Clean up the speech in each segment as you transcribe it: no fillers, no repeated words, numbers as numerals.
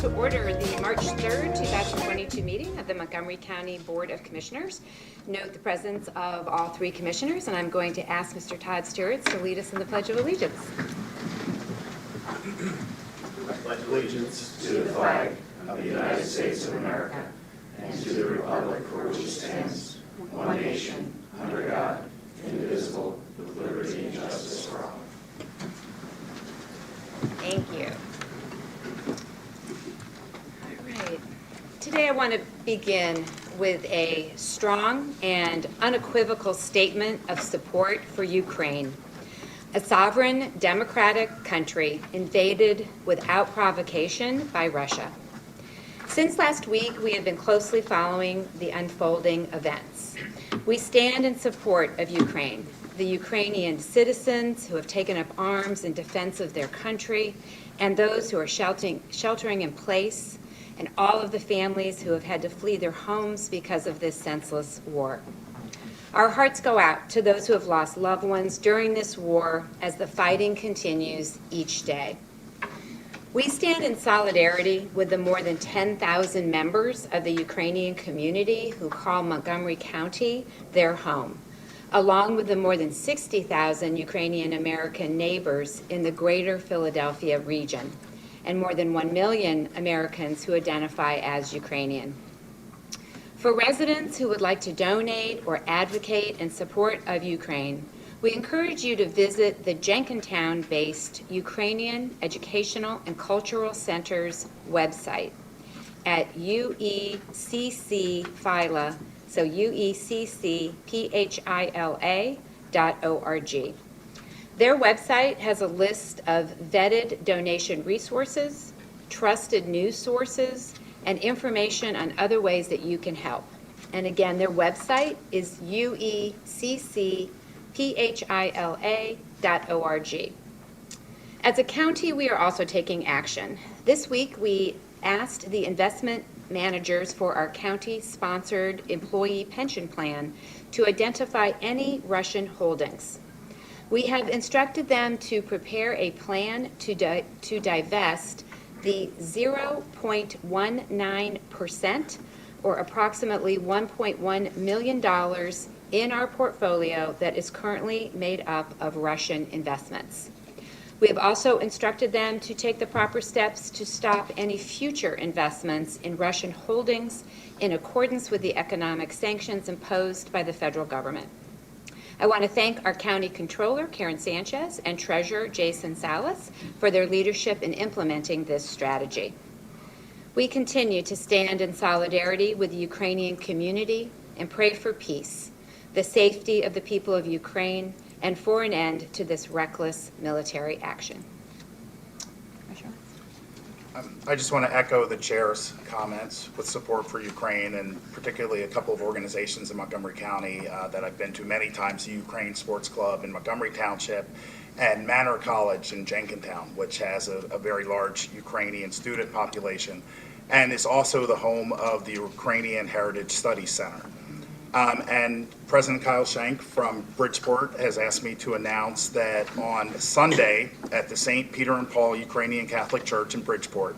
to order the March 3rd, 2022 meeting of the Montgomery County Board of Commissioners. Note the presence of all three commissioners, and I'm going to ask Mr. Todd Stewart to lead us in the Pledge of Allegiance. I pledge allegiance to the flag of the United States of America and to the republic for which it stands, one nation, under God, indivisible, with liberty and justice for all. Thank you. All right. Today I want to begin with a strong and unequivocal statement of support for Ukraine, a sovereign democratic country invaded without provocation by Russia. Since last week, we have been closely following the unfolding events. We stand in support of Ukraine, the Ukrainian citizens who have taken up arms in defense of their country, and those who are sheltering in place, and all of the families who have had to flee their homes because of this senseless war. Our hearts go out to those who have lost loved ones during this war as the fighting continues each day. We stand in solidarity with the more than 10,000 members of the Ukrainian community who call Montgomery County their home, along with the more than 60,000 Ukrainian American neighbors in the greater Philadelphia region, and more than 1 million Americans who identify as Ukrainian. For residents who would like to donate or advocate in support of Ukraine, we encourage you to visit the Jenkintown-based Ukrainian Educational and Cultural Center's website at ueccphila, so ueccphila.org. Their website has a list of vetted donation resources, trusted news sources, and information on other ways that you can help. And again, their website is ueccphila.org. As a county, we are also taking action. This week, we asked the investment managers for our county-sponsored employee pension plan to identify any Russian holdings. We have instructed them to prepare a plan to divest the 0.19%, or approximately $1.1 million in our portfolio that is currently made up of Russian investments. We have also instructed them to take the proper steps to stop any future investments in Russian holdings in accordance with the economic sanctions imposed by the federal government. I want to thank our County Controller, Karen Sanchez, and Treasurer, Jason Salas, for their leadership in implementing this strategy. We continue to stand in solidarity with the Ukrainian community and pray for peace, the safety of the people of Ukraine, and for an end to this reckless military action. I just want to echo the chair's comments with support for Ukraine, and particularly a couple of organizations in Montgomery County that I've been to many times, the Ukraine Sports Club in Montgomery Township and Manor College in Jenkintown, which has a very large Ukrainian student population and is also the home of the Ukrainian Heritage Studies Center. And President Kyle Schenk from Bridgeport has asked me to announce that on Sunday at the St. Peter and Paul Ukrainian Catholic Church in Bridgeport,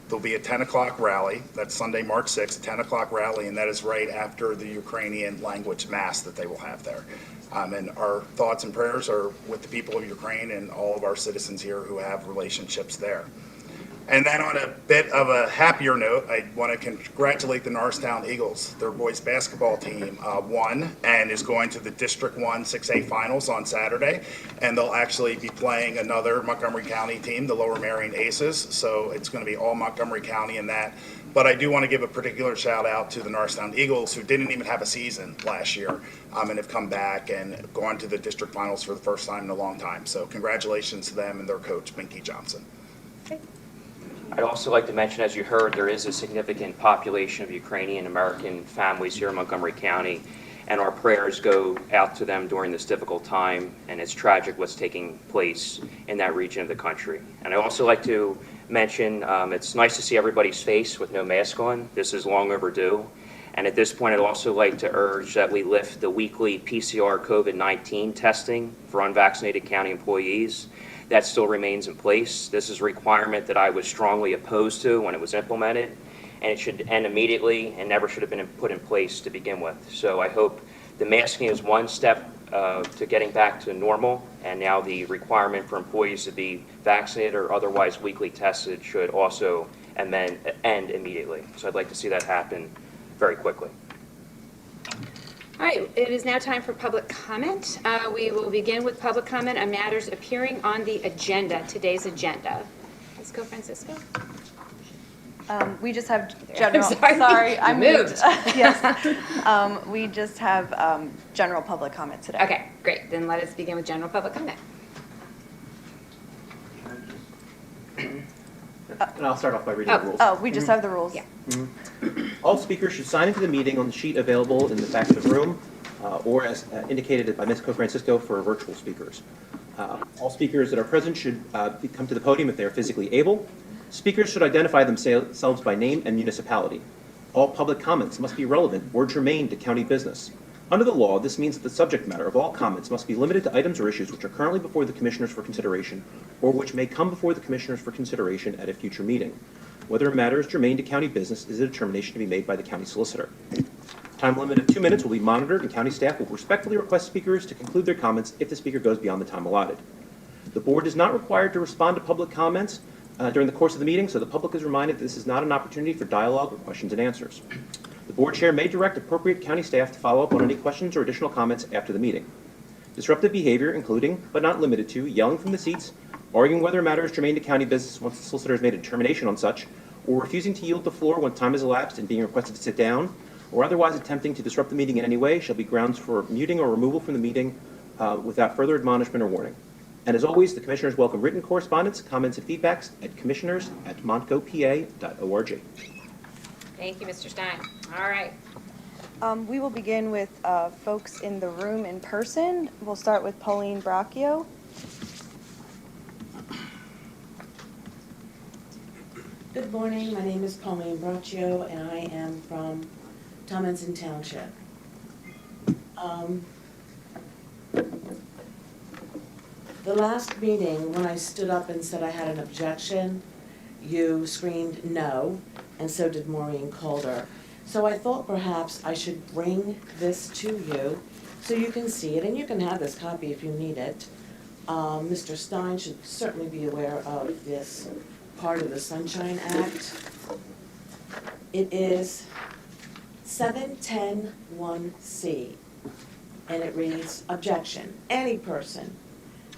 there'll be a 10 o'clock rally. That's Sunday, March 6th, a 10 o'clock rally, and that is right after the Ukrainian language mass that they will have there. And our thoughts and prayers are with the people of Ukraine and all of our citizens here who have relationships there. And then on a bit of a happier note, I want to congratulate the Norristown Eagles. Their boys basketball team won and is going to the District 1 6A finals on Saturday. And they'll actually be playing another Montgomery County team, the Lower Marion Aces. So it's going to be all Montgomery County in that. But I do want to give a particular shout out to the Norristown Eagles, who didn't even have a season last year and have come back and gone to the district finals for the first time in a long time. So congratulations to them and their coach, Minky Johnson. Okay. I'd also like to mention, as you heard, there is a significant population of Ukrainian American families here in Montgomery County, and our prayers go out to them during this difficult time, and it's tragic what's taking place in that region of the country. And I also like to mention it's nice to see everybody's face with no mask on. This is long overdue, And at this point, I'd also like to urge that we lift the weekly PCR COVID-19 testing for unvaccinated county employees. That still remains in place. This is a requirement that I was strongly opposed to when it was implemented, and it should end immediately and never should have been put in place to begin with. So I hope the masking is one step to getting back to normal, and now the requirement for employees to be vaccinated or otherwise weekly tested should also end immediately. So I'd like to see that happen very quickly. All right, it is now time for public comment. We will begin with public comment on matters appearing on the agenda, today's agenda. Let's go, Francisco. We just have general, sorry. sorry, I You moved. moved. Yes. We just have general public comment today. Okay, great. Then let us begin with general public comment. And I'll start off by reading the rules. Oh, we just have the rules. Yeah. All speakers should sign into the meeting on the sheet available in the back of the room, or as indicated by Ms. Co-Francisco for virtual speakers. All speakers that are present should come to the podium if they are physically able. Speakers should identify themselves by name and municipality. All public comments must be relevant or germane to county business. Under the law, this means that the subject matter of all comments must be limited to items or issues which are currently before the Commissioners for consideration, or which may come before the Commissioners for consideration at a future meeting. Whether a matter is germane to county business is a determination to be made by the county solicitor. Time limit of 2 minutes will be monitored, and county staff will respectfully request speakers to conclude their comments if the speaker goes beyond the time allotted. The board is not required to respond to public comments during the course of the meeting, so the public is reminded that this is not an opportunity for dialogue or questions and answers. The board chair may direct appropriate county staff to follow up on any questions or additional comments after the meeting. Disruptive behavior, including, but not limited to, yelling from the seats, arguing whether a matter is germane to county business once the solicitor has made a determination on such, or refusing to yield the floor when time has elapsed and being requested to sit down, or otherwise attempting to disrupt the meeting in any way shall be grounds for muting or removal from the meeting without further admonishment or warning. And as always, the Commissioners welcome written correspondence, comments, and feedbacks at commissioners@montgopa.org. Thank you, Mr. Stein. All right. We will begin with folks in the room in person. We'll start with Pauline Braccio. Good morning, my name is Pauline Braccio, and I am from Tomlinson Township. The last meeting, when I stood up and said I had an objection, you screamed no, and so did Maureen Calder. So I thought perhaps I should bring this to you so you can see it, and you can have this copy if you need it. Mr. Stein should certainly be aware of this part of the Sunshine Act. It is 710(1)C, and it reads, objection. Any person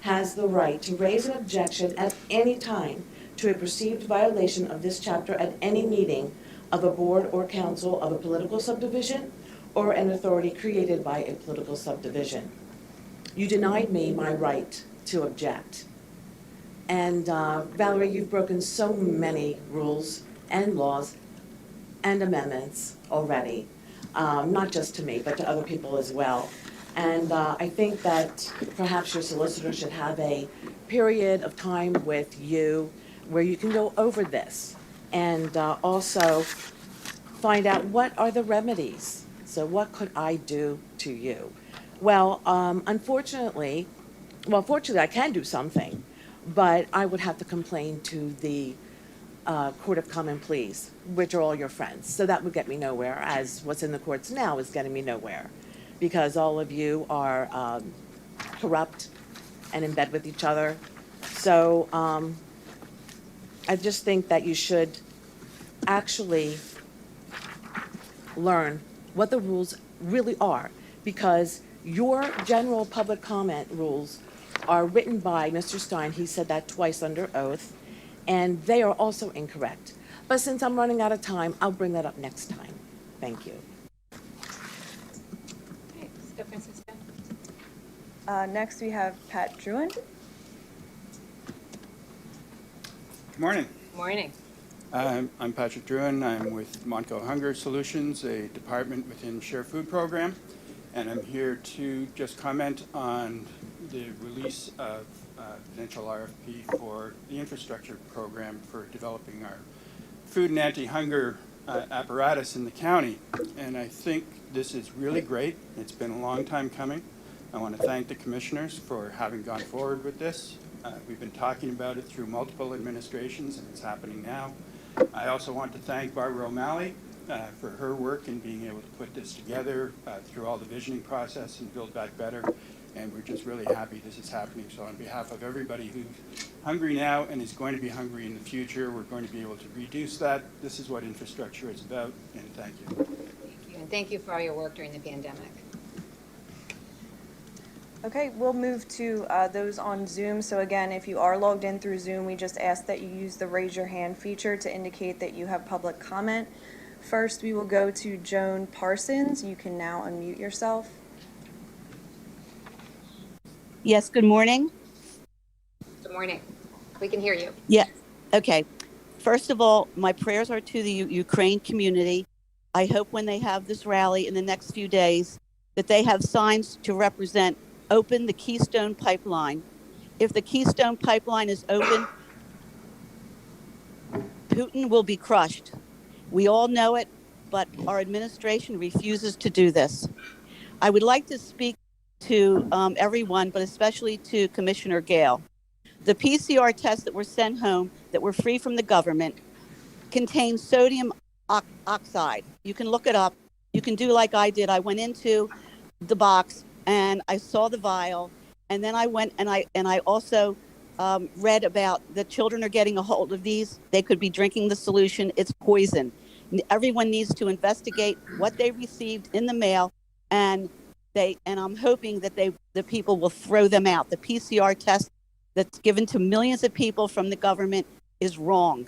has the right to raise an objection at any time to a perceived violation of this chapter at any meeting of a board or council of a political subdivision or an authority created by a political subdivision. You denied me my right to object. And Valerie, you've broken so many rules and laws and amendments already, not just to me, but to other people as well. And I think that perhaps your solicitor should have a period of time with you where you can go over this and also find out what are the remedies. So what could I do to you? Well, fortunately I can do something, but I would have to complain to the Court of Common Pleas, which are all your friends. So that would get me nowhere, as what's in the courts now is getting me nowhere, because all of you are corrupt and in bed with each other. So I just think that you should actually learn what the rules really are, because your general public comment rules are written by Mr. Stein. He said that twice under oath, and they are also incorrect. But since I'm running out of time, I'll bring that up next time. Thank you. Okay, let's go, Francisco. Next, we have Pat Druin. Good morning. Morning. I'm Patrick Druin. I'm with Montgo Hunger Solutions, a department within Share Food Program, and I'm here to just comment on the release of potential RFP for the infrastructure program for developing our food and anti-hunger apparatus in the county. And I think this is really great. It's been a long time coming. I want to thank the commissioners for having gone forward with this. We've been talking about it through multiple administrations, and it's happening now. I also want to thank Barbara O'Malley for her work in being able to put this together through all the visioning process and Build Back Better. And we're just really happy this is happening. So on behalf of everybody who's hungry now and is going to be hungry in the future, we're going to be able to reduce that. This is what infrastructure is about, and thank you. Thank you, and thank you for all your work during the pandemic. Okay, we'll move to those on Zoom. So again, if you are logged in through Zoom, we just ask that you use the raise your hand feature to indicate that you have public comment. First, we will go to Joan Parsons. You can now unmute yourself. Yes, good morning. Good morning. We can hear you. Yeah, okay. First of all, my prayers are to the Ukraine community. I hope when they have this rally in the next few days that they have signs to represent open the Keystone Pipeline. If the Keystone Pipeline is open, Putin will be crushed. We all know it, but our administration refuses to do this. I would like to speak to everyone, but especially to Commissioner Gale. The PCR tests that were sent home that were free from the government contain sodium oxide. You can look it up. You can do like I did. I went into the box and I saw the vial, and then I went and I also read about the children are getting a hold of these. They could be drinking the solution. It's poison. Everyone needs to investigate what they received in the mail, and I'm hoping that the people will throw them out. The PCR test that's given to millions of people from the government is wrong.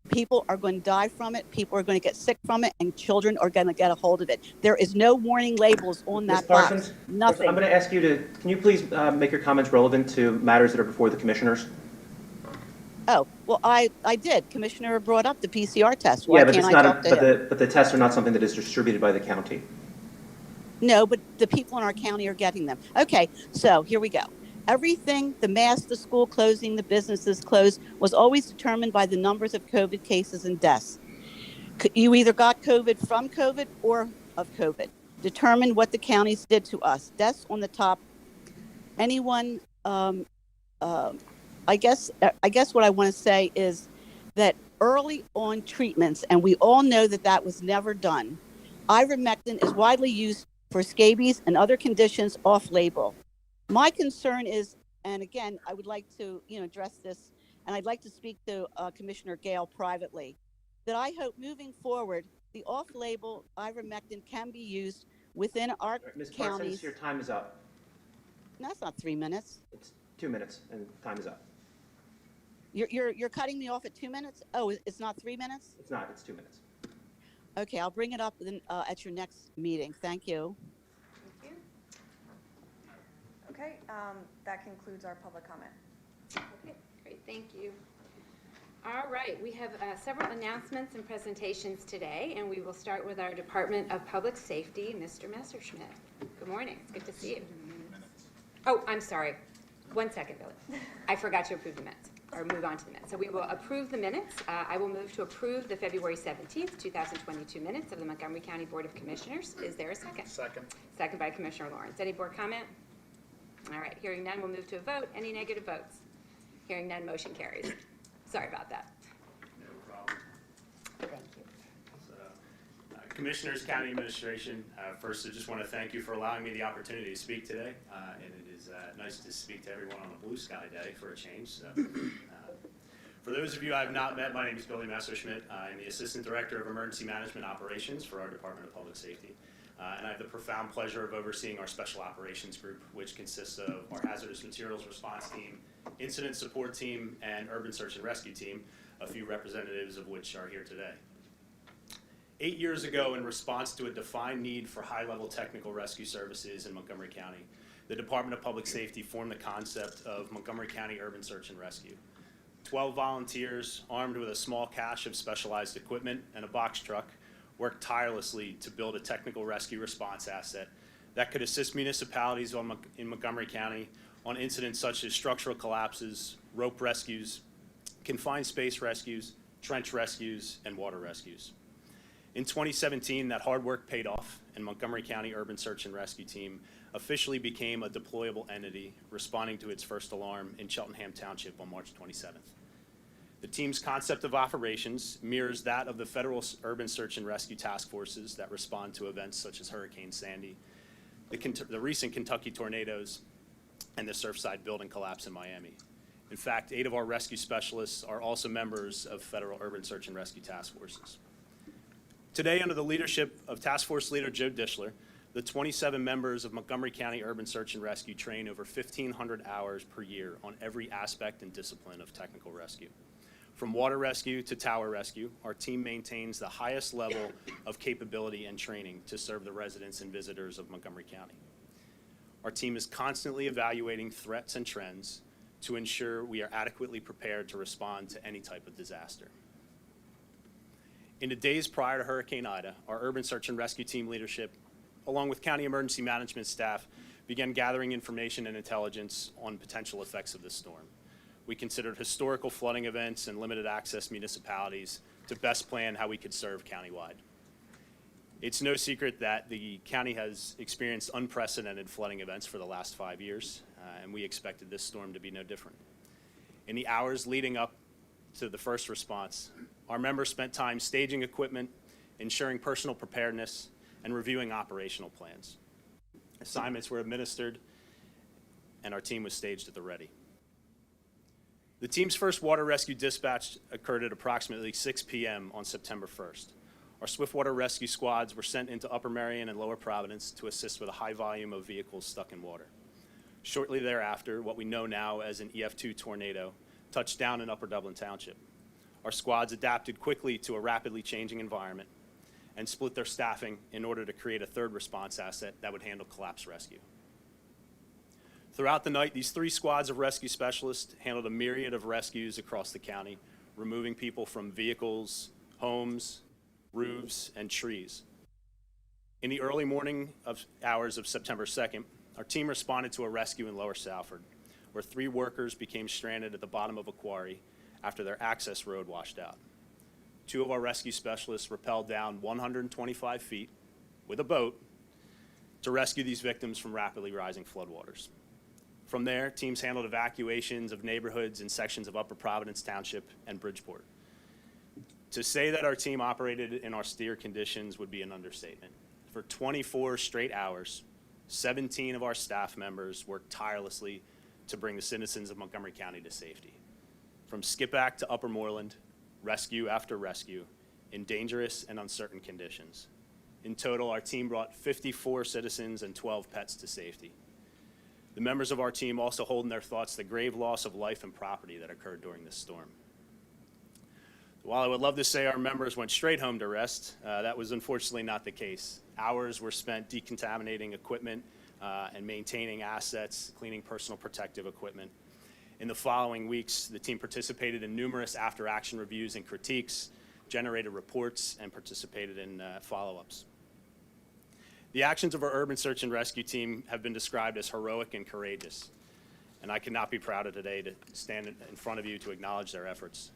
People are going to die from it. People are going to get sick from it, and children are going to get a hold of it. There is no warning labels on that box. Nothing. I'm going to ask you can you please make your comments relevant to matters that are before the commissioners? Oh, well, I did. Commissioner brought up the PCR test. Why Yeah, but can't it's I not. talk to him? But the tests are not something that is distributed by the county. No, but the people in our county are getting them. Okay, so here we go. Everything, the mask, the school closing, the businesses closed, was always determined by the numbers of COVID cases and deaths. You either got COVID from COVID or of COVID. Determined what the counties did to us. Deaths on the top. Anyone, I guess what I want to say is that early on treatments, and we all know that was never done. Ivermectin is widely used for scabies and other conditions off-label. My concern is, and again, I would like to address this, and I'd like to speak to Commissioner Gale privately, that I hope moving forward, the off-label ivermectin can be used within our Ms. counties. Parsons, your time is up. No, that's not 3 minutes. It's 2 minutes, and time is up. You're cutting me off at 2 minutes? Oh, it's not 3 minutes? It's not. It's 2 minutes. Okay, I'll bring it up then, at your next meeting. Thank you. Thank you. Okay, that concludes our public comment. Okay, great, thank you. All right, we have several announcements and presentations today, and we will start with our Department of Public Safety, Mr. Messerschmidt. Good morning, it's good to see you. Oh, I'm sorry. 1 second, Billy. I forgot to approve the minutes, or move on to the minutes. So we will approve the minutes. I will move to approve the February 17th, 2022 minutes of the Montgomery County Board of Commissioners. Is there a second? Second. Second by Commissioner Lawrence. Any board comment? All right, hearing none, we'll move to a vote. Any negative votes? Hearing none, motion carries. Sorry about that. No problem. Thank you. Commissioners, County Administration, first I just want to thank you for allowing me the opportunity to speak today. And it is nice to speak to everyone on a blue sky day for a change. So, for those of you I have not met, my name is Billy Messerschmidt. I'm the Assistant Director of Emergency Management Operations for our Department of Public Safety. And I have the profound pleasure of overseeing our Special Operations Group, which consists of our Hazardous Materials Response Team, Incident Support Team, and Urban Search and Rescue Team, a few representatives of which are here today. 8 years ago, in response to a defined need for high-level technical rescue services in Montgomery County, the Department of Public Safety formed the concept of Montgomery County Urban Search and Rescue. 12 volunteers, armed with a small cache of specialized equipment and a box truck, worked tirelessly to build a technical rescue response asset that could assist municipalities in Montgomery County on incidents such as structural collapses, rope rescues, confined space rescues, trench rescues, and water rescues. In 2017, that hard work paid off, and Montgomery County Urban Search and Rescue Team officially became a deployable entity, responding to its first alarm in Cheltenham Township on March 27th. The team's concept of operations mirrors that of the federal urban search and rescue task forces that respond to events such as Hurricane Sandy, the recent Kentucky tornadoes, and the Surfside building collapse in Miami. In fact, 8 of our rescue specialists are also members of federal urban search and rescue task forces. Today, under the leadership of Task Force Leader Joe Dishler, the 27 members of Montgomery County Urban Search and Rescue train over 1,500 hours per year on every aspect and discipline of technical rescue. From water rescue to tower rescue, our team maintains the highest level of capability and training to serve the residents and visitors of Montgomery County. Our team is constantly evaluating threats and trends to ensure we are adequately prepared to respond to any type of disaster. In the days prior to Hurricane Ida, our urban search and rescue team leadership, along with county emergency management staff, began gathering information and intelligence on potential effects of the storm. We considered historical flooding events and limited access municipalities to best plan how we could serve countywide. It's no secret that the county has experienced unprecedented flooding events for the last 5 years, and we expected this storm to be no different. In the hours leading up to the first response, our members spent time staging equipment, ensuring personal preparedness, and reviewing operational plans. Assignments were administered, and our team was staged at the ready. The team's first water rescue dispatch occurred at approximately 6 p.m. on September 1st. Our swiftwater rescue squads were sent into Upper Merion and Lower Providence to assist with a high volume of vehicles stuck in water. Shortly thereafter, what we know now as an EF2 tornado touched down in Upper Dublin Township. Our squads adapted quickly to a rapidly changing environment and split their staffing in order to create a third response asset that would handle collapse rescue. Throughout the night, these 3 squads of rescue specialists handled a myriad of rescues across the county, removing people from vehicles, homes, roofs, and trees. In the early morning hours of September 2nd, our team responded to a rescue in Lower Salford, where 3 workers became stranded at the bottom of a quarry after their access road washed out. 2 of our rescue specialists rappelled down 125 feet with a boat to rescue these victims from rapidly rising floodwaters. From there, teams handled evacuations of neighborhoods in sections of Upper Providence Township and Bridgeport. To say that our team operated in austere conditions would be an understatement. For 24 straight hours, 17 of our staff members worked tirelessly to bring the citizens of Montgomery County to safety. From skipback to Upper Moreland, rescue after rescue, in dangerous and uncertain conditions. In total, our team brought 54 citizens and 12 pets to safety. The members of our team also hold in their thoughts the grave loss of life and property that occurred during this storm. While I would love to say our members went straight home to rest, that was unfortunately not the case. Hours were spent decontaminating equipment and maintaining assets, cleaning personal protective equipment. In the following weeks, the team participated in numerous after-action reviews and critiques, generated reports, and participated in follow-ups. The actions of our urban search and rescue team have been described as heroic and courageous, and I could not be prouder today to stand in front of you to acknowledge their efforts.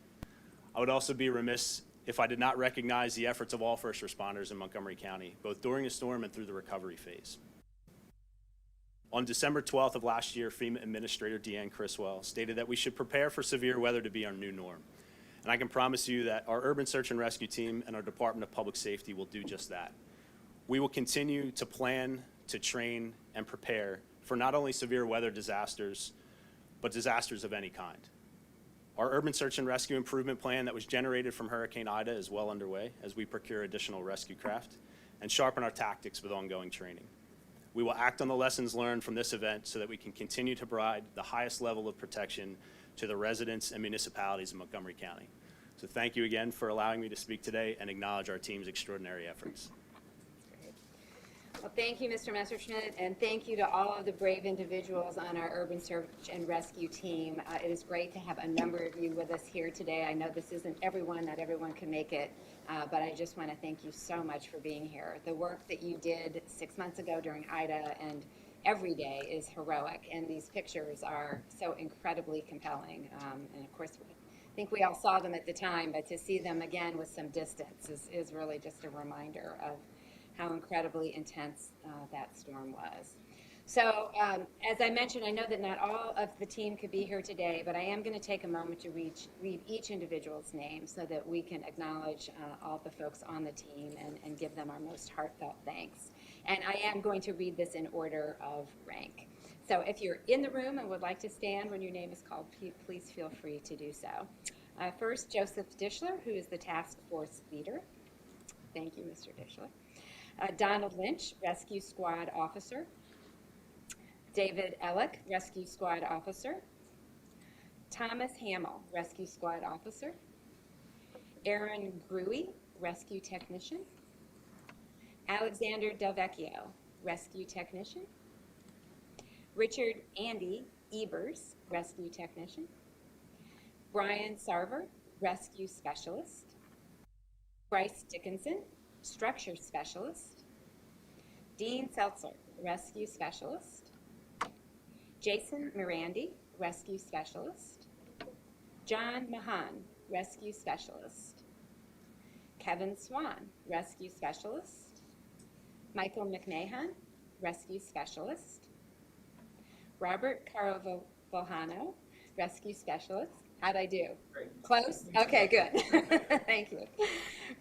I would also be remiss if I did not recognize the efforts of all first responders in Montgomery County, both during the storm and through the recovery phase. On December 12th of last year, FEMA Administrator Deanne Criswell stated that we should prepare for severe weather to be our new norm. And I can promise you that our urban search and rescue team and our Department of Public Safety will do just that. We will continue to plan, to train, and prepare for not only severe weather disasters, but disasters of any kind. Our urban search and rescue improvement plan that was generated from Hurricane Ida is well underway as we procure additional rescue craft and sharpen our tactics with ongoing training. We will act on the lessons learned from this event so that we can continue to provide the highest level of protection to the residents and municipalities of Montgomery County. So thank you again for allowing me to speak today and acknowledge our team's extraordinary efforts. Well, thank you, Mr. Messerschmidt, and thank you to all of the brave individuals on our urban search and rescue team. It is great to have a number of you with us here today. I know this isn't everyone, not everyone can make it, but I just want to thank you so much for being here. The work that you did 6 months ago during Ida and every day is heroic, and these pictures are so incredibly compelling. And of course, think we all saw them at the time, but to see them again with some distance is really just a reminder of how incredibly intense that storm was. So as I mentioned, I know that not all of the team could be here today, but I am going to take a moment to read each individual's name so that we can acknowledge all the folks on the team and give them our most heartfelt thanks. And I am going to read this in order of rank. So if you're in the room and would like to stand when your name is called, please feel free to do so. First, Joseph Dischler, who is the task force leader. Thank you, Mr. Dischler. Donald Lynch, Rescue Squad Officer. David Ellick, Rescue Squad Officer. Thomas Hamill, Rescue Squad Officer. Aaron Gruey, Rescue Technician. Alexander Delvecchio, Rescue Technician. Richard Andy Ebers, Rescue Technician. Brian Sarver, Rescue Specialist. Bryce Dickinson, Structure Specialist. Dean Seltzer, Rescue Specialist. Jason Mirandi, Rescue Specialist. John Mahan, Rescue Specialist. Kevin Swan, Rescue Specialist. Michael McMahon, Rescue Specialist. Robert Caravojano, Rescue Specialist. How'd I do? Great. Close? Okay, good. Thank you.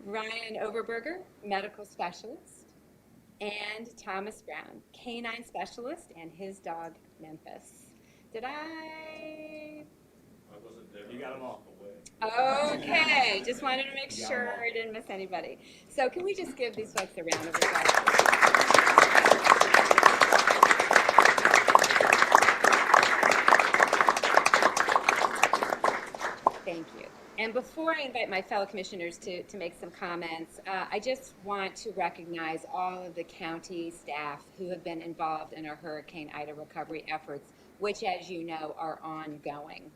Ryan Overberger, Medical Specialist. And Thomas Brown, Canine Specialist, and his dog, Memphis. Did I wasn't there. You got them all. Okay, just wanted to make sure I didn't miss anybody. So can we just give these folks a round of applause? Thank you. And before I invite my fellow commissioners to make some comments, I just want to recognize all of the county staff who have been involved in our Hurricane Ida recovery efforts, which, as you know, are ongoing.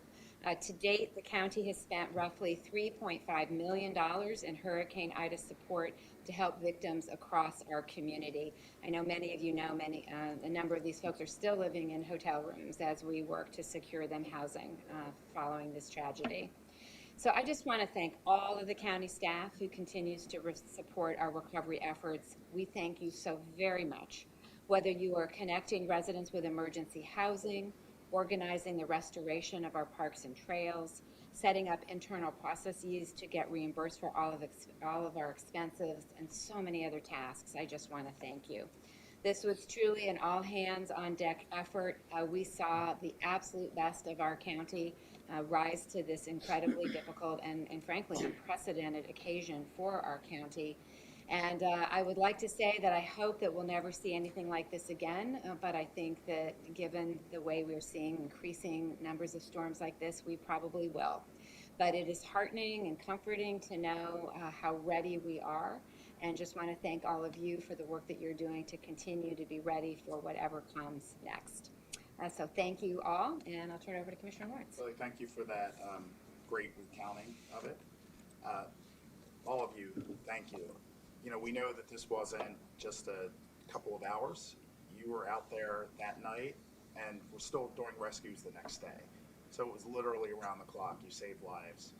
To date, the county has spent roughly $3.5 million in Hurricane Ida support to help victims across our community. I know many of you know a number of these folks are still living in hotel rooms as we work to secure them housing following this tragedy. So I just want to thank all of the county staff who continues to support our recovery efforts. We thank you so very much. Whether you are connecting residents with emergency housing, organizing the restoration of our parks and trails, setting up internal processes to get reimbursed for all of our expenses, and so many other tasks, I just want to thank you. This was truly an all-hands-on-deck effort. We saw the absolute best of our county rise to this incredibly difficult and frankly unprecedented occasion for our county. And I would like to say that I hope that we'll never see anything like this again, but I think that given the way we're seeing increasing numbers of storms like this, we probably will. But it is heartening and comforting to know how ready we are, and just want to thank all of you for the work that you're doing to continue to be ready for whatever comes next. So thank you all, and I'll turn it over to Commissioner Lawrence. Really, thank you for that great recounting of it. All of you, thank you. You know, we know that this wasn't just a couple of hours. You were out there that night, and we're still doing rescues the next day. So it was literally around the clock. You saved lives.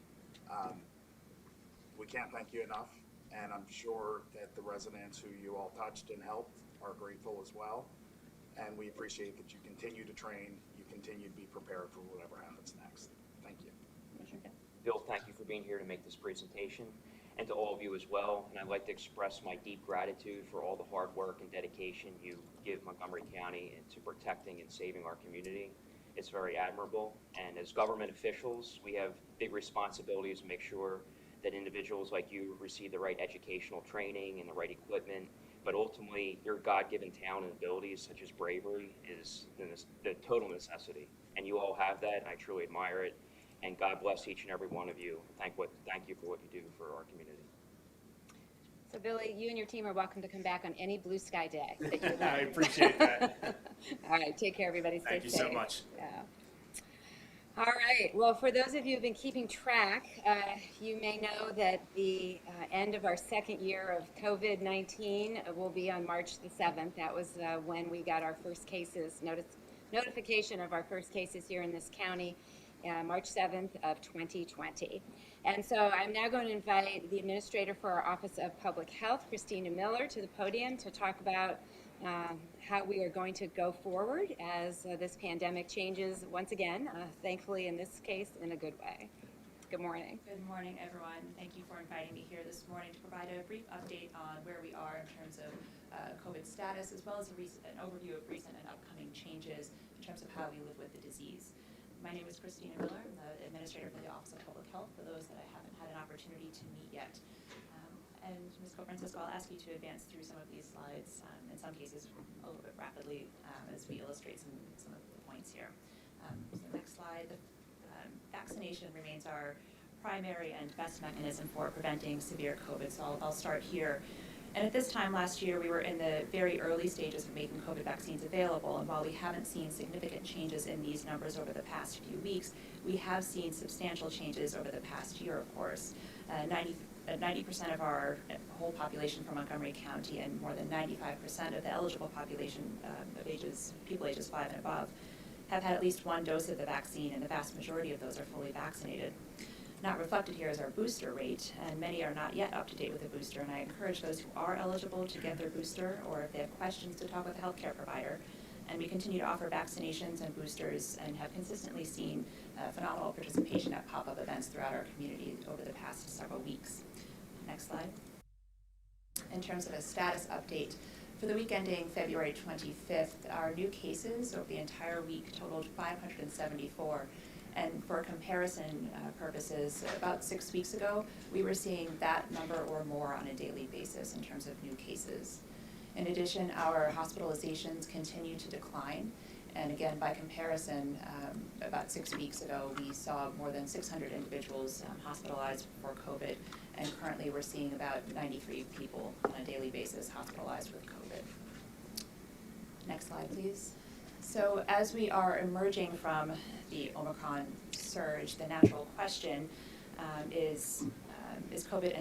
We can't thank you enough, and I'm sure that the residents who you all touched and helped are grateful as well. And we appreciate that you continue to train, you continue to be prepared for whatever happens next. Thank you. Bill, thank you for being here to make this presentation, and to all of you as well. And I'd like to express my deep gratitude for all the hard work and dedication you give Montgomery County into protecting and saving our community. It's very admirable. And as government officials, we have big responsibilities to make sure that individuals like you receive the right educational training and the right equipment. But ultimately, your God-given talent and abilities, such as bravery, is the total necessity. And you all have that, and I truly admire it. And God bless each and every one of you. Thank you for what you do for our community. So Billy, you and your team are welcome to come back on any blue sky day that you like. I appreciate that. All right, take care, everybody. Stay Thank you safe. so much. Yeah. All right, well, for those of you who've been keeping track, you may know that the end of our second year of COVID-19 will be on March the 7th. That was when we got our first cases, notification of our first cases here in this county. March 7th of 2020. And so I'm now going to invite the administrator for our Office of Public Health, Christina Miller, to the podium to talk about how we are going to go forward as this pandemic changes once again, thankfully in this case in a good way. Good morning. Good morning, everyone. Thank you for inviting me here this morning to provide a brief update on where we are in terms of COVID status, as well as an overview of recent and upcoming changes in terms of how we live with the disease. My name is Christina Miller. I'm the administrator for the Office of Public Health, for those that I haven't had an opportunity to meet yet. And Ms. Francisco, I'll ask you to advance through some of these slides, in some cases a little bit rapidly, as we illustrate some of the points here. So next slide. Vaccination remains our primary and best mechanism for preventing severe COVID, so I'll start here. And at this time last year, we were in the very early stages of making COVID vaccines available, and while we haven't seen significant changes in these numbers over the past few weeks, we have seen substantial changes over the past year, of course. 90% of our whole population from Montgomery County and more than 95% of the eligible population of people ages 5 and above have had at least one dose of the vaccine, and the vast majority of those are fully vaccinated. Not reflected here is our booster rate, and many are not yet up to date with the booster, and I encourage those who are eligible to get their booster, or if they have questions, to talk with a healthcare provider. And we continue to offer vaccinations and boosters and have consistently seen phenomenal participation at pop-up events throughout our community over the past several weeks. Next slide. In terms of a status update, for the week ending February 25th, our new cases over the entire week totaled 574. And for comparison purposes, about 6 weeks ago, we were seeing that number or more on a daily basis in terms of new cases. In addition, our hospitalizations continue to decline. And again, by comparison, about 6 weeks ago, we saw more than 600 individuals hospitalized for COVID, and currently we're seeing about 93 people on a daily basis hospitalized with COVID. Next slide, please. So as we are emerging from the Omicron surge, the natural question is COVID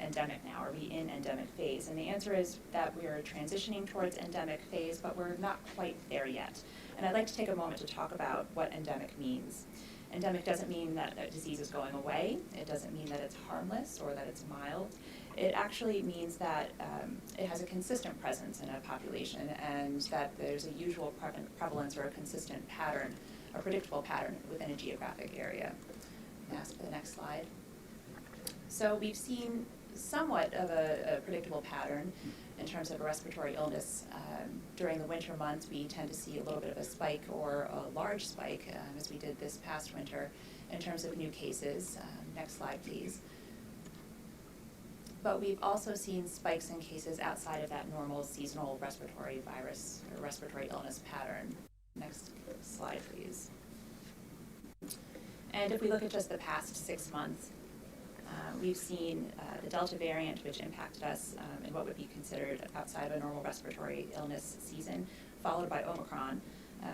endemic now? Are we in endemic phase? And the answer is that we are transitioning towards endemic phase, but we're not quite there yet. And I'd like to take a moment to talk about what endemic means. Endemic doesn't mean that a disease is going away. It doesn't mean that it's harmless or that it's mild. It actually means that it has a consistent presence in a population, and that there's a usual prevalence or a consistent pattern, a predictable pattern within a geographic area. Ask for the next slide. So we've seen somewhat of a predictable pattern in terms of a respiratory illness. During the winter months, we tend to see a little bit of a spike or a large spike, as we did this past winter, in terms of new cases. Next slide, please. But we've also seen spikes in cases outside of that normal seasonal respiratory virus or respiratory illness pattern. Next slide, please. And if we look at just the past 6 months, we've seen the Delta variant, which impacted us in what would be considered outside of a normal respiratory illness season, followed by Omicron,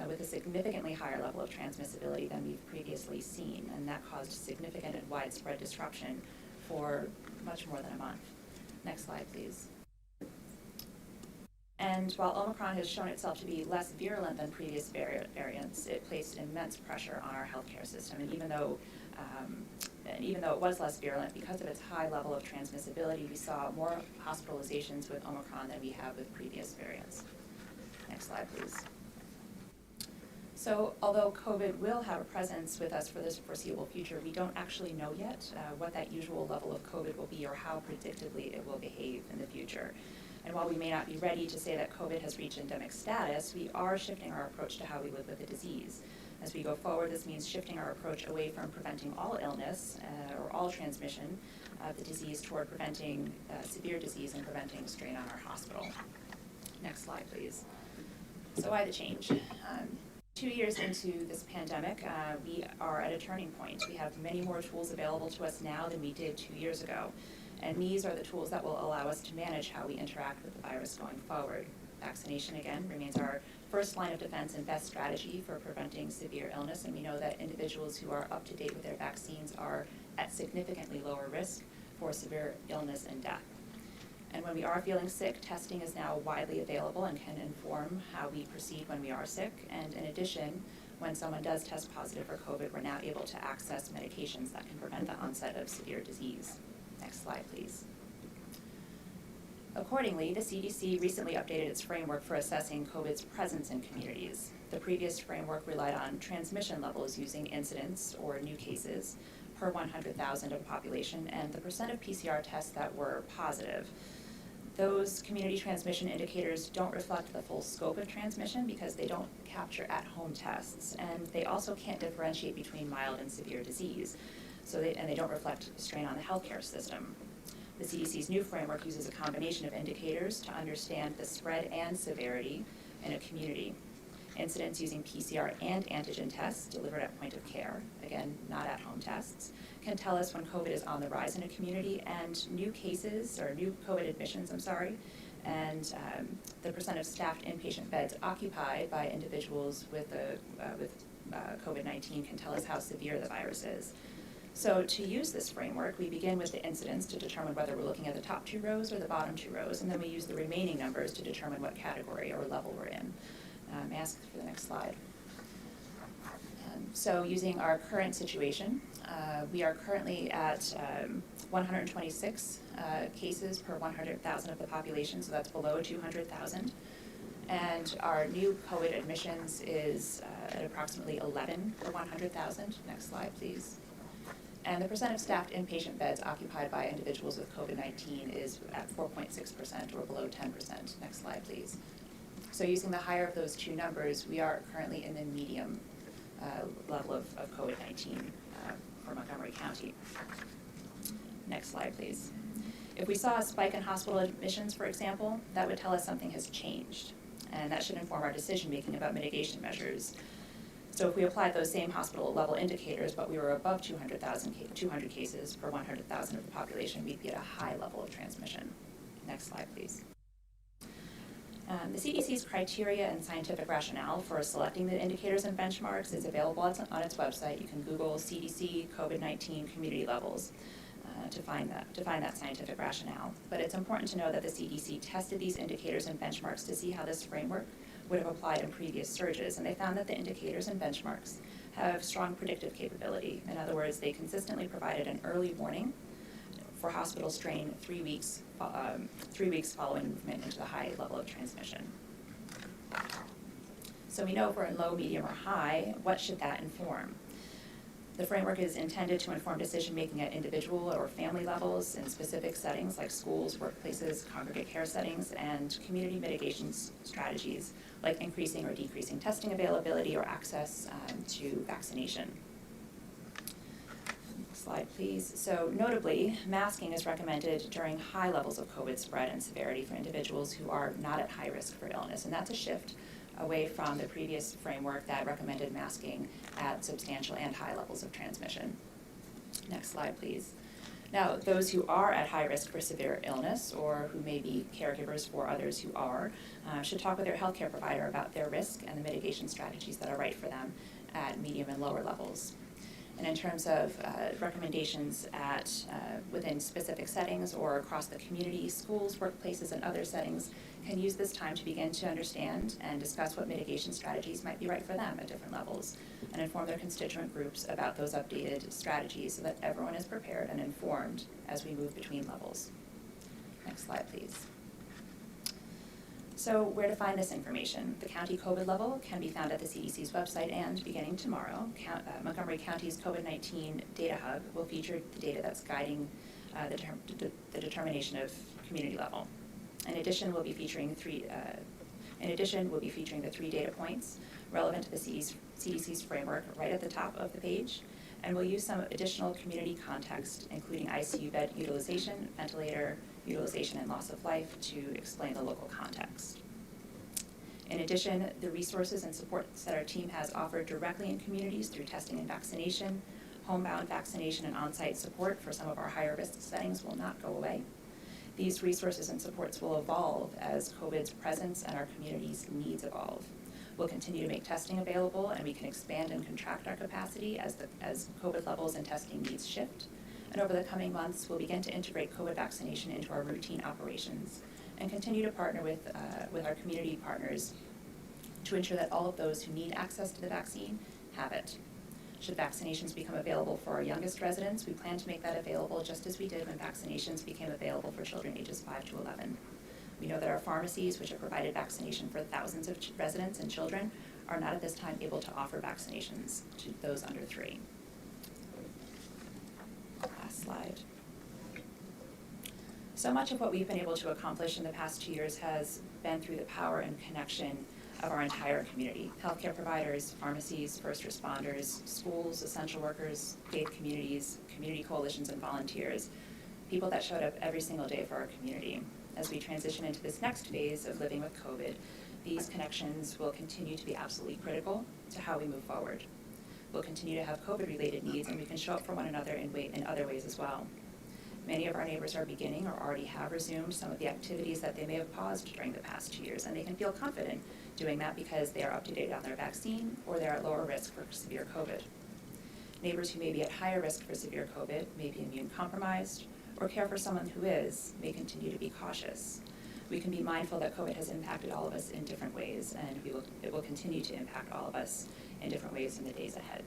with a significantly higher level of transmissibility than we've previously seen, and that caused significant and widespread disruption for much more than a month. Next slide, please. And while Omicron has shown itself to be less virulent than previous variants, it placed immense pressure on our healthcare system, and even though it was less virulent, because of its high level of transmissibility, we saw more hospitalizations with Omicron than we have with previous variants. Next slide, please. So although COVID will have a presence with us for this foreseeable future, we don't actually know yet what that usual level of COVID will be or how predictably it will behave in the future. And while we may not be ready to say that COVID has reached endemic status, we are shifting our approach to how we live with the disease. As we go forward, this means shifting our approach away from preventing all illness or all transmission of the disease toward preventing severe disease and preventing strain on our hospital. Next slide, please. So why the change? 2 years into this pandemic, we are at a turning point. We have many more tools available to us now than we did 2 years ago. And these are the tools that will allow us to manage how we interact with the virus going forward. Vaccination, again, remains our first line of defense and best strategy for preventing severe illness, and we know that individuals who are up to date with their vaccines are at significantly lower risk for severe illness and death. And when we are feeling sick, testing is now widely available and can inform how we proceed when we are sick. And in addition, when someone does test positive for COVID, we're now able to access medications that can prevent the onset of severe disease. Next slide, please. Accordingly, the CDC recently updated its framework for assessing COVID's presence in communities. The previous framework relied on transmission levels using incidence or new cases per 100,000 of population and the percent of PCR tests that were positive. Those community transmission indicators don't reflect the full scope of transmission because they don't capture at-home tests, and they also can't differentiate between mild and severe disease, and they don't reflect strain on the healthcare system. The CDC's new framework uses a combination of indicators to understand the spread and severity in a community. Incidents using PCR and antigen tests delivered at point of care, again, not at-home tests, can tell us when COVID is on the rise in a community, and new cases, or new COVID admissions, and the percent of staffed inpatient beds occupied by individuals with COVID-19 can tell us how severe the virus is. So to use this framework, we begin with the incidence to determine whether we're looking at the top 2 rows or the bottom 2 rows, and then we use the remaining numbers to determine what category or level we're in. Ask for the next slide. So using our current situation, we are currently at 126 cases per 100,000 of the population, so that's below 200,000. And our new COVID admissions is at approximately 11 per 100,000. Next slide, please. And the percent of staffed inpatient beds occupied by individuals with COVID-19 is at 4.6% or below 10%. Next slide, please. So using the higher of those 2 numbers, we are currently in the medium level of COVID-19 for Montgomery County. Next slide, please. If we saw a spike in hospital admissions, for example, that would tell us something has changed, and that should inform our decision-making about mitigation measures. So if we applied those same hospital level indicators, but we were above 200 cases per 100,000 of the population, we'd be at a high level of transmission. Next slide, please. The CDC's criteria and scientific rationale for selecting the indicators and benchmarks is available on its website. You can Google CDC COVID-19 community levels to find that scientific rationale. But it's important to know that the CDC tested these indicators and benchmarks to see how this framework would have applied in previous surges, and they found that the indicators and benchmarks have strong predictive capability. In other words, they consistently provided an early warning for hospital strain 3 weeks following movement into the high level of transmission. So we know if we're in low, medium, or high, what should that inform? The framework is intended to inform decision-making at individual or family levels in specific settings like schools, workplaces, congregate care settings, and community mitigation strategies like increasing or decreasing testing availability or access to vaccination. Next slide, please. So notably, masking is recommended during high levels of COVID spread and severity for individuals who are not at high risk for illness, and that's a shift away from the previous framework that recommended masking at substantial and high levels of transmission. Next slide, please. Now, those who are at high risk for severe illness or who may be caregivers for others who are should talk with their healthcare provider about their risk and the mitigation strategies that are right for them at medium and lower levels. And in terms of recommendations within specific settings or across the community, schools, workplaces, and other settings can use this time to begin to understand and discuss what mitigation strategies might be right for them at different levels and inform their constituent groups about those updated strategies so that everyone is prepared and informed as we move between levels. Next slide, please. So where to find this information? The county COVID level can be found at the CDC's website, and beginning tomorrow, Montgomery County's COVID-19 Data Hub will feature the data that's guiding the determination of community level. In addition, we'll be featuring the 3 data points relevant to the CDC's framework right at the top of the page, and we'll use some additional community context, including ICU bed utilization, ventilator utilization, and loss of life to explain the local context. In addition, the resources and supports that our team has offered directly in communities through testing and vaccination, homebound vaccination, and on-site support for some of our higher risk settings will not go away. These resources and supports will evolve as COVID's presence and our community's needs evolve. We'll continue to make testing available, and we can expand and contract our capacity as COVID levels and testing needs shift. And over the coming months, we'll begin to integrate COVID vaccination into our routine operations and continue to partner with our community partners to ensure that all of those who need access to the vaccine have it. Should vaccinations become available for our youngest residents, we plan to make that available just as we did when vaccinations became available for children ages 5 to 11. We know that our pharmacies, which have provided vaccination for thousands of residents and children, are not at this time able to offer vaccinations to those under 3. Last slide. So much of what we've been able to accomplish in the past 2 years has been through the power and connection of our entire community: healthcare providers, pharmacies, first responders, schools, essential workers, faith communities, community coalitions, and volunteers, people that showed up every single day for our community. As we transition into this next phase of living with COVID, these connections will continue to be absolutely critical to how we move forward. We'll continue to have COVID-related needs, and we can show up for one another in other ways as well. Many of our neighbors are beginning or already have resumed some of the activities that they may have paused during the past 2 years, and they can feel confident doing that because they are up to date on their vaccine or they're at lower risk for severe COVID. Neighbors who may be at higher risk for severe COVID may be immune compromised or care for someone who is may continue to be cautious. We can be mindful that COVID has impacted all of us in different ways, and it will continue to impact all of us in different ways in the days ahead.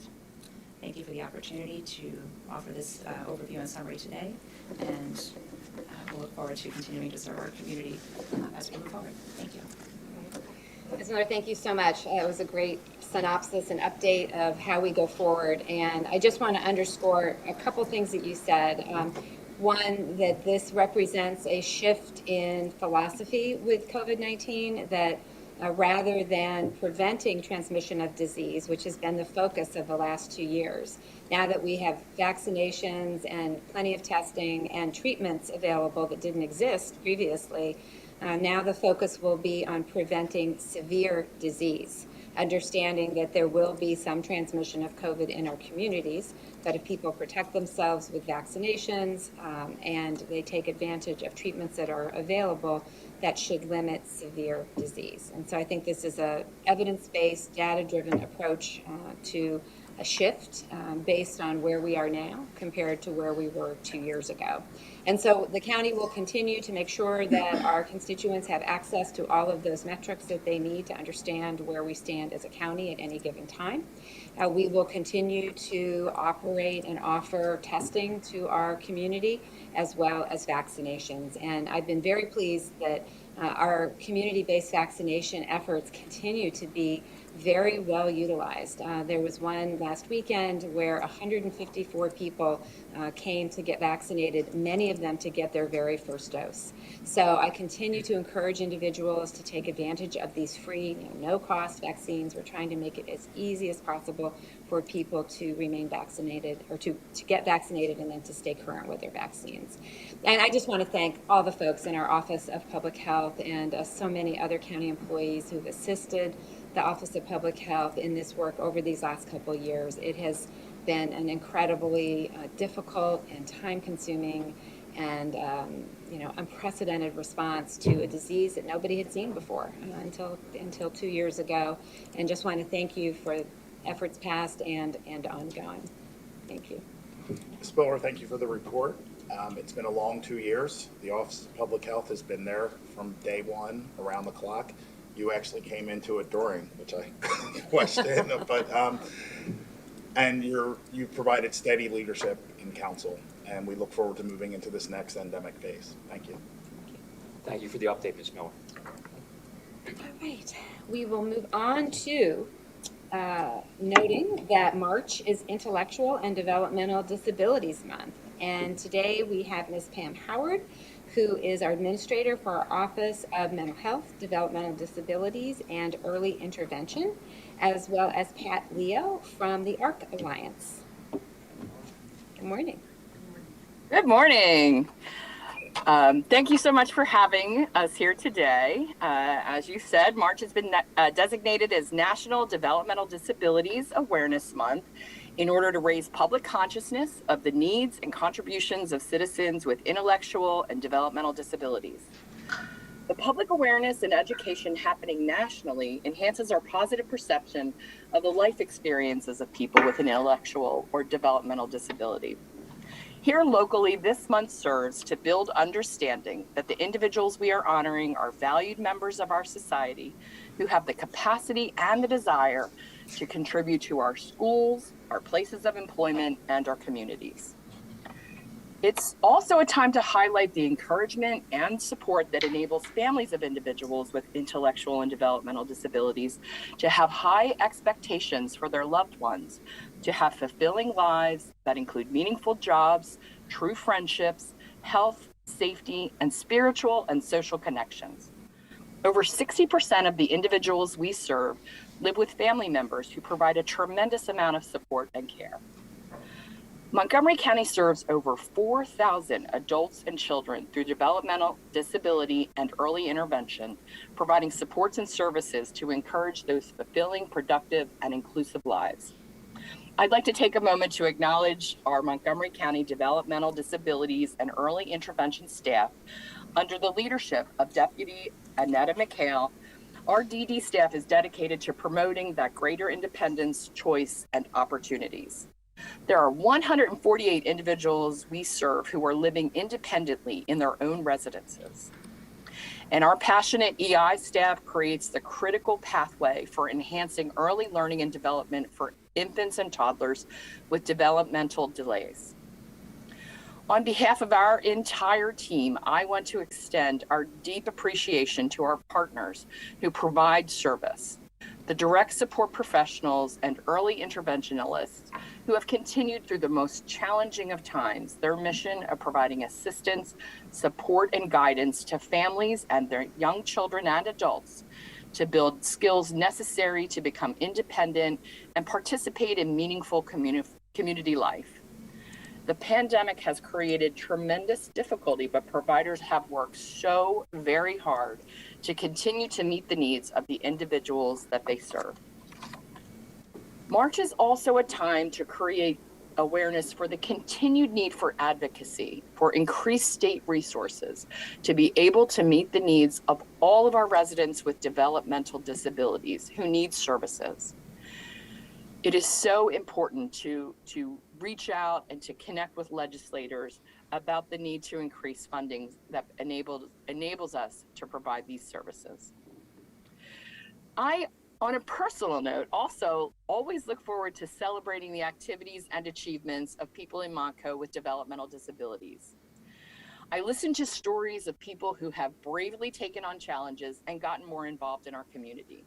Thank you for the opportunity to offer this overview and summary today, and we'll look forward to continuing to serve our community as we move forward. Thank you. Ms. Miller, thank you so much. It was a great synopsis and update of how we go forward, and I just want to underscore a couple things that you said. One, that this represents a shift in philosophy with COVID-19, that rather than preventing transmission of disease, which has been the focus of the last 2 years, now that we have vaccinations and plenty of testing and treatments available that didn't exist previously, now the focus will be on preventing severe disease, understanding that there will be some transmission of COVID in our communities, but if people protect themselves with vaccinations and they take advantage of treatments that are available, that should limit severe disease. And so I think this is a evidence-based, data-driven approach to a shift based on where we are now compared to where we were 2 years ago. And so the county will continue to make sure that our constituents have access to all of those metrics that they need to understand where we stand as a county at any given time. We will continue to operate and offer testing to our community as well as vaccinations. And I've been very pleased that our community-based vaccination efforts continue to be very well utilized. There was one last weekend where 154 people came to get vaccinated, many of them to get their very first dose. So I continue to encourage individuals to take advantage of these free, no-cost vaccines. We're trying to make it as easy as possible for people to remain vaccinated or to get vaccinated and then to stay current with their vaccines. And I just want to thank all the folks in our Office of Public Health and so many other county employees who've assisted the Office of Public Health in this work over these last couple of years. It has been an incredibly difficult and time-consuming and unprecedented response to a disease that nobody had seen before until 2 years ago. And just want to thank you for efforts past and ongoing. Thank you. Ms. Miller, thank you for the report. It's been a long 2 years. The Office of Public Health has been there from day one, around the clock. You actually came into it during, which I questioned, but and you've provided steady leadership in council, and we look forward to moving into this next endemic phase. Thank you. Thank you for the update, Ms. Miller. All right, we will move on to noting that March is Intellectual and Developmental Disabilities Month, and today we have Ms. Pam Howard, who is our administrator for our Office of Mental Health, Developmental Disabilities, and Early Intervention, as well as Pat Leo from the ARC Alliance. Good morning. Good morning. Thank you so much for having us here today. As you said, March has been designated as National Developmental Disabilities Awareness Month in order to raise public consciousness of the needs and contributions of citizens with intellectual and developmental disabilities. The public awareness and education happening nationally enhances our positive perception of the life experiences of people with an intellectual or developmental disability. Here locally, this month serves to build understanding that the individuals we are honoring are valued members of our society, who have the capacity and the desire to contribute to our schools, our places of employment, and our communities. It's also a time to highlight the encouragement and support that enables families of individuals with intellectual and developmental disabilities to have high expectations for their loved ones, to have fulfilling lives that include meaningful jobs, true friendships, health, safety, and spiritual and social connections. Over 60% of the individuals we serve live with family members who provide a tremendous amount of support and care. Montgomery County serves over 4,000 adults and children through developmental, disability, and early intervention, providing supports and services to encourage those fulfilling, productive, and inclusive lives. I'd like to take a moment to acknowledge our Montgomery County Developmental Disabilities and Early Intervention staff. Under the leadership of Deputy Annetta McHale, our DD staff is dedicated to promoting that greater independence, choice, and opportunities. There are 148 individuals we serve who are living independently in their own residences. And our passionate EI staff creates the critical pathway for enhancing early learning and development for infants and toddlers with developmental delays. On behalf of our entire team, I want to extend our deep appreciation to our partners who provide service, the direct support professionals and early interventionists who have continued through the most challenging of times their mission of providing assistance, support, and guidance to families and their young children and adults to build skills necessary to become independent and participate in meaningful community life. The pandemic has created tremendous difficulty, but providers have worked so very hard to continue to meet the needs of the individuals that they serve. March is also a time to create awareness for the continued need for advocacy, for increased state resources, to be able to meet the needs of all of our residents with developmental disabilities who need services. It is so important to reach out and to connect with legislators about the need to increase funding that enables us to provide these services. I, on a personal note, also always look forward to celebrating the activities and achievements of people in Montco with developmental disabilities. I listen to stories of people who have bravely taken on challenges and gotten more involved in our community.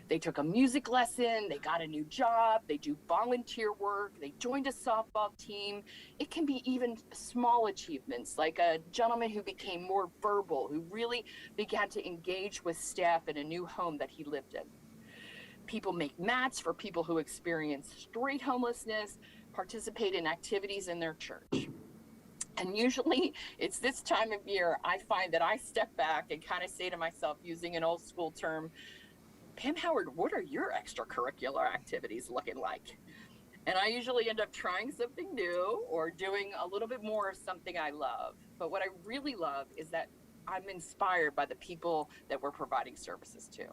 They took a music lesson, they got a new job, they do volunteer work, they joined a softball team. It can be even small achievements, like a gentleman who became more verbal, who really began to engage with staff in a new home that he lived in. People make mats for people who experience street homelessness, participate in activities in their church. And usually it's this time of year I find that I step back and kind of say to myself, using an old school term, Pam Howard, what are your extracurricular activities looking like? And I usually end up trying something new or doing a little bit more of something I love. But what I really love is that I'm inspired by the people that we're providing services to.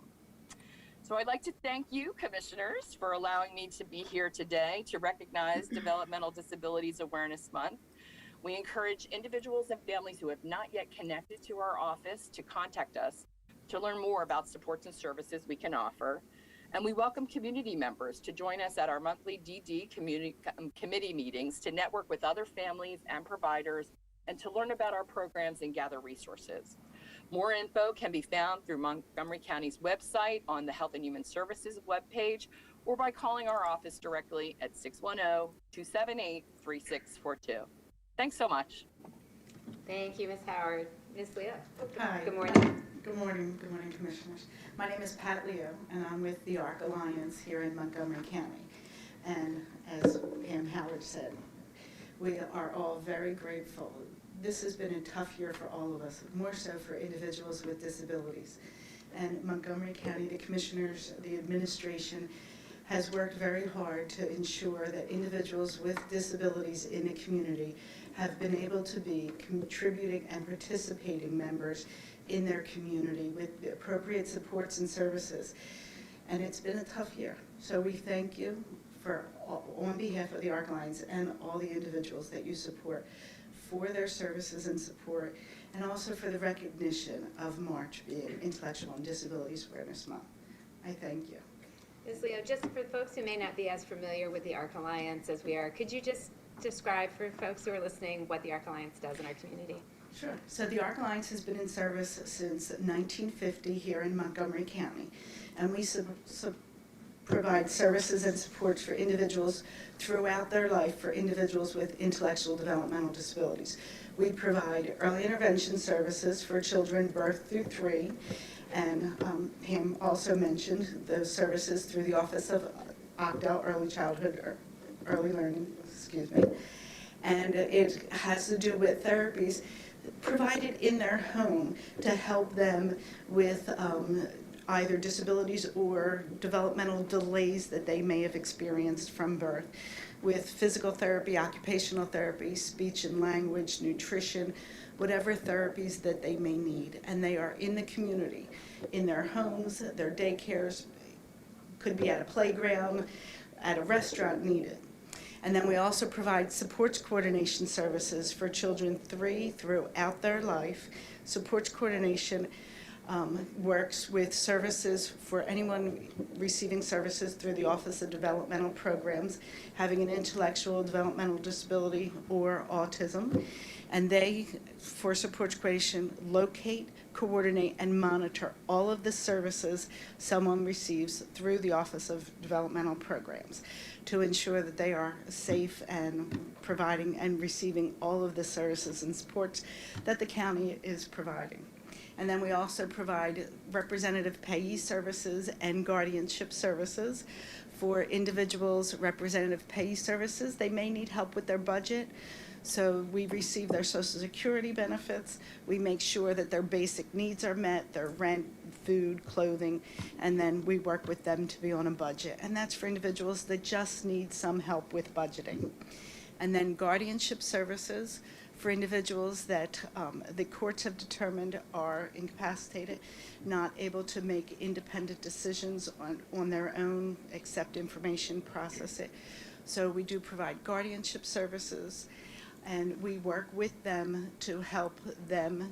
So I'd like to thank you, commissioners, for allowing me to be here today to recognize Developmental Disabilities Awareness Month. We encourage individuals and families who have not yet connected to our office to contact us to learn more about supports and services we can offer. And we welcome community members to join us at our monthly DD committee meetings to network with other families and providers and to learn about our programs and gather resources. More info can be found through Montgomery County's website on the Health and Human Services webpage or by calling our office directly at 610-278-3642. Thanks so much. Thank you, Ms. Howard. Ms. Leo. Hi. Good morning. Good morning, Commissioners. My name is Pat Leo, and I'm with the ARC Alliance here in Montgomery County. And as Pam Howard said, we are all very grateful. This has been a tough year for all of us, more so for individuals with disabilities. And Montgomery County, the commissioners, the administration, has worked very hard to ensure that individuals with disabilities in the community have been able to be contributing and participating members in their community with the appropriate supports and services. And it's been a tough year. So we thank you on behalf of the ARC Alliance and all the individuals that you support for their services and support, and also for the recognition of March being Intellectual and Disabilities Awareness Month. I thank you. Ms. Leo, just for folks who may not be as familiar with the ARC Alliance as we are, could you just describe for folks who are listening what the ARC Alliance does in our community? Sure. So the ARC Alliance has been in service since 1950 here in Montgomery County, and we provide services and supports for individuals throughout their life for individuals with intellectual developmental disabilities. We provide early intervention services for children birth through 3, and Pam also mentioned those services through the Office of OCDL, Early Childhood or Early Learning, and it has to do with therapies provided in their home to help them with either disabilities or developmental delays that they may have experienced from birth, with physical therapy, occupational therapy, speech and language, nutrition, whatever therapies that they may need. And they are in the community, in their homes, their daycares, could be at a playground, at a restaurant needed. And then we also provide supports coordination services for children 3 throughout their life. Supports coordination works with services for anyone receiving services through the Office of Developmental Programs, having an intellectual developmental disability or autism. And they, for supports coordination, locate, coordinate, and monitor all of the services someone receives through the Office of Developmental Programs to ensure that they are safe and providing and receiving all of the services and supports that the county is providing. And then we also provide representative payee services and guardianship services for individuals. Representative payee services, they may need help with their budget. So we receive their Social Security benefits. We make sure that their basic needs are met, their rent, food, clothing, and then we work with them to be on a budget. And that's for individuals that just need some help with budgeting. And then guardianship services for individuals that the courts have determined are incapacitated, not able to make independent decisions on their own, accept information, process it. So we do provide guardianship services, and we work with them to help them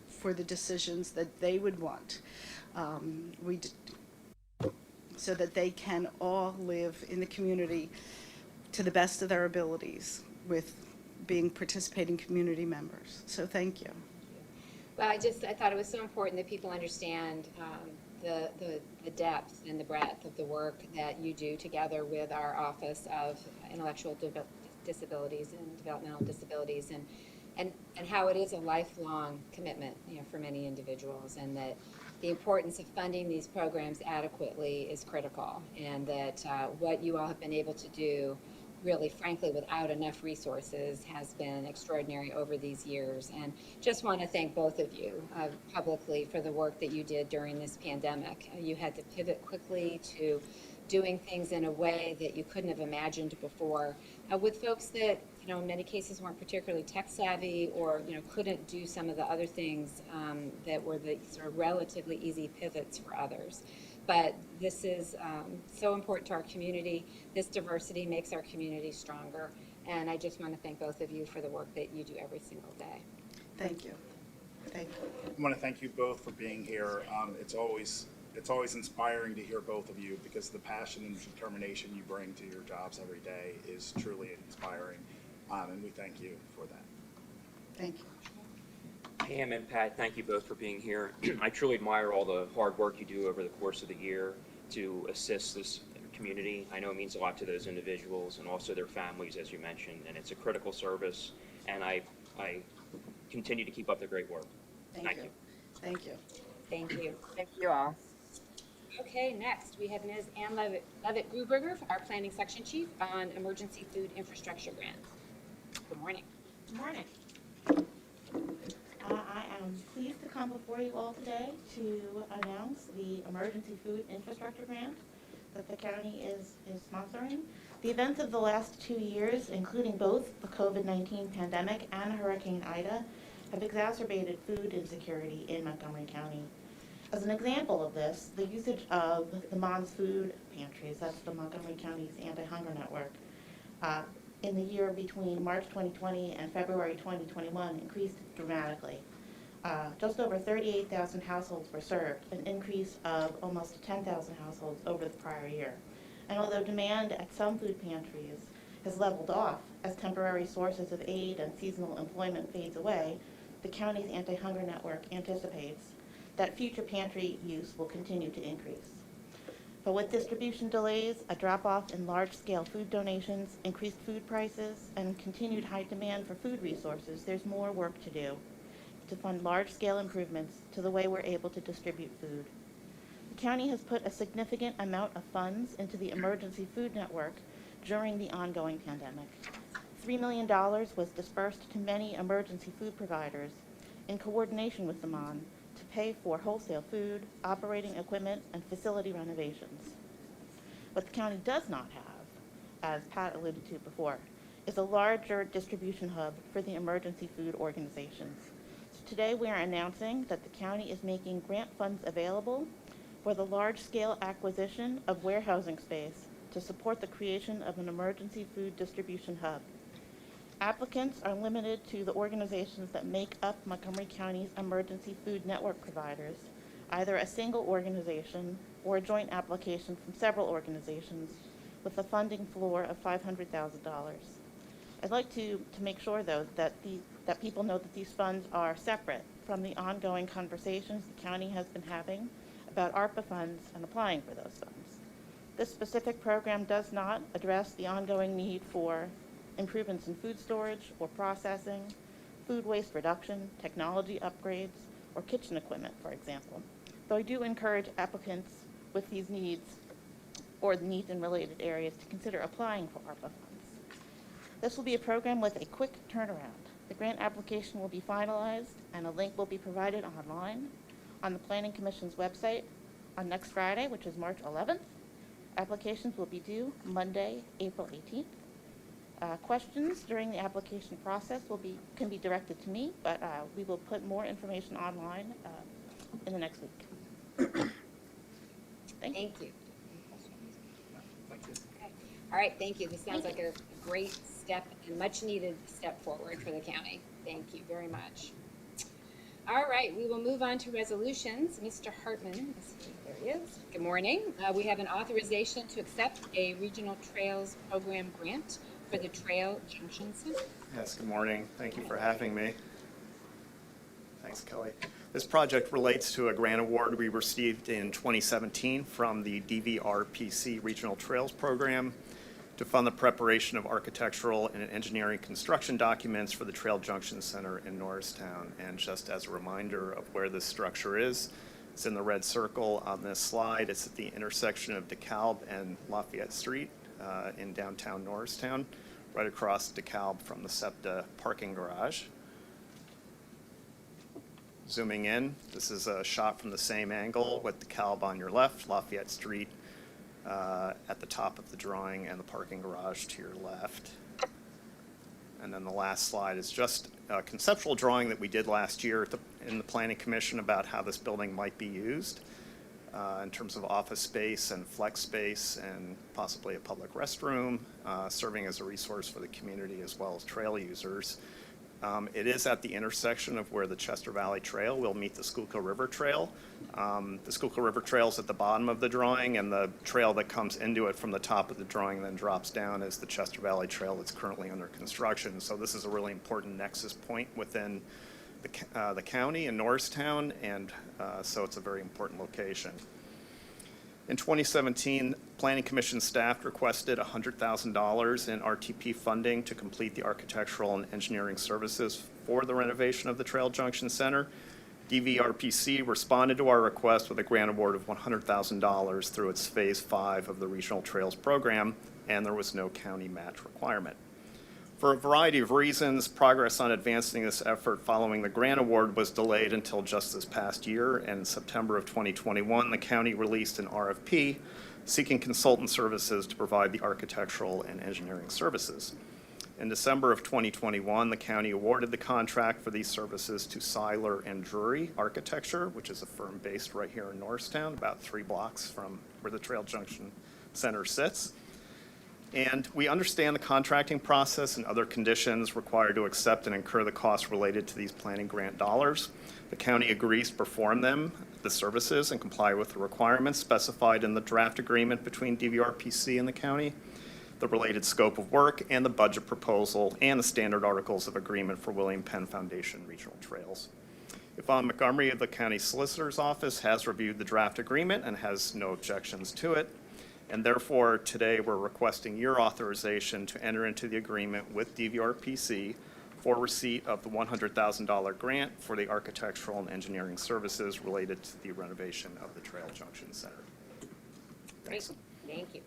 for the decisions that they would want. So that they can all live in the community to the best of their abilities with being participating community members. So thank you. Well, I thought it was so important that people understand the depth and the breadth of the work that you do together with our Office of Intellectual Disabilities and Developmental Disabilities, and how it is a lifelong commitment, for many individuals, and that the importance of funding these programs adequately is critical, and that what you all have been able to do, really, frankly, without enough resources, has been extraordinary over these years. And just want to thank both of you publicly for the work that you did during this pandemic. You had to pivot quickly to doing things in a way that you couldn't have imagined before, with folks that, in many cases weren't particularly tech savvy, or, couldn't do some of the other things that were the sort of relatively easy pivots for others. But this is so important to our community. This diversity makes our community stronger. And I just want to thank both of you for the work that you do every single day. Thank you. Thank you. I want to thank you both for being here. It's always inspiring to hear both of you, because the passion and determination you bring to your jobs every day is truly inspiring. And we thank you for that. Thank you. Pam and Pat, thank you both for being here. I truly admire all the hard work you do over the course of the year to assist this community. I know it means a lot to those individuals and also their families, as you mentioned, and it's a critical service, and I continue to keep up the great work. Thank you. Thank you. Thank you. Thank you all. Okay, next we have Ms. Ann Leavitt Gruberger, our Planning Section Chief, on Emergency Food Infrastructure Grant. Good morning. Good morning. I am pleased to come before you all today to announce the Emergency Food Infrastructure Grant that the county is sponsoring. The events of the last 2 years, including both the COVID-19 pandemic and Hurricane Ida, have exacerbated food insecurity in Montgomery County. As an example of this, the usage of the MONS food pantries, that's the Montgomery County's anti-hunger network, in the year between March 2020 and February 2021 increased dramatically. just over 38,000 households were served, an increase of almost 10,000 households over the prior year. And although demand at some food pantries has leveled off as temporary sources of aid and seasonal employment fades away, the county's anti-hunger network anticipates that future pantry use will continue to increase. But with distribution delays, a drop-off in large-scale food donations, increased food prices, and continued high demand for food resources, there's more work to do to fund large-scale improvements to the way we're able to distribute food. The county has put a significant amount of funds into the emergency food network during the ongoing pandemic. $3 million was dispersed to many emergency food providers in coordination with the MON to pay for wholesale food, operating equipment, and facility renovations. What the county does not have, as Pat alluded to before, is a larger distribution hub for the emergency food organizations. So today we are announcing that the county is making grant funds available for the large-scale acquisition of warehousing space to support the creation of an emergency food distribution hub. Applicants are limited to the organizations that make up Montgomery County's emergency food network providers, either a single organization or a joint application from several organizations with a funding floor of $500,000. I'd like to make sure, though, that people know that these funds are separate from the ongoing conversations the county has been having about ARPA funds and applying for those funds. This specific program does not address the ongoing need for improvements in food storage or processing, food waste reduction, technology upgrades, or kitchen equipment, for example. Though I do encourage applicants with these needs or the needs in related areas to consider applying for ARPA funds. This will be a program with a quick turnaround. The grant application will be finalized and a link will be provided online on the Planning Commission's website on next Friday, which is March 11th. Applications will be due Monday, April 18th. Questions during the application process can be directed to me, but we will put more information online in the next week. Thank you. Thank you. Okay. All right, thank you. This sounds like a great step and much needed step forward for the county. Thank you very much. All right, we will move on to resolutions. Mr. Hartman, there he is. Good morning. We have an authorization to accept a regional trails program grant for the Trail Junction Center. Yes, good morning. Thank you for having me. Thanks, Kelly. This project relates to a grant award we received in 2017 from the DVRPC Regional Trails Program to fund the preparation of architectural and engineering construction documents for the Trail Junction Center in Norristown. And just as a reminder of where this structure is, it's in the red circle on this slide. It's at the intersection of DeKalb and Lafayette Street in downtown Norristown, right across DeKalb from the SEPTA parking garage. Zooming in, this is a shot from the same angle with DeKalb on your left, Lafayette Street at the top of the drawing, and the parking garage to your left. And then the last slide is just a conceptual drawing that we did last year in the Planning Commission about how this building might be used in terms of office space and flex space and possibly a public restroom, serving as a resource for the community as well as trail users. It is at the intersection of where the Chester Valley Trail will meet the Schuylkill River Trail. The Schuylkill River Trail is at the bottom of the drawing, and the trail that comes into it from the top of the drawing then drops down is the Chester Valley Trail that's currently under construction. So this is a really important nexus point within the county and Norristown, and so it's a very important location. In 2017, Planning Commission staff requested $100,000 in RTP funding to complete the architectural and engineering services for the renovation of the Trail Junction Center. DVRPC responded to our request with a grant award of $100,000 through its Phase 5 of the Regional Trails Program, and there was no county match requirement. For a variety of reasons, progress on advancing this effort following the grant award was delayed until just this past year, and in September of 2021, the county released an RFP seeking consultant services to provide the architectural and engineering services. In December of 2021, the county awarded the contract for these services to Seiler and Drury Architecture, which is a firm based right here in Norristown, about 3 blocks from where the Trail Junction Center sits. And we understand the contracting process and other conditions required to accept and incur the costs related to these planning grant dollars. The county agrees to perform the services, and comply with the requirements specified in the draft agreement between DVRPC and the county, the related scope of work, and the budget proposal, and the standard articles of agreement for William Penn Foundation Regional Trails. Yvonne Montgomery of the County Solicitor's Office has reviewed the draft agreement and has no objections to it. And therefore, today we're requesting your authorization to enter into the agreement with DVRPC for receipt of the $100,000 grant for the architectural and engineering services related to the renovation of the Trail Junction Center. Great, thank you.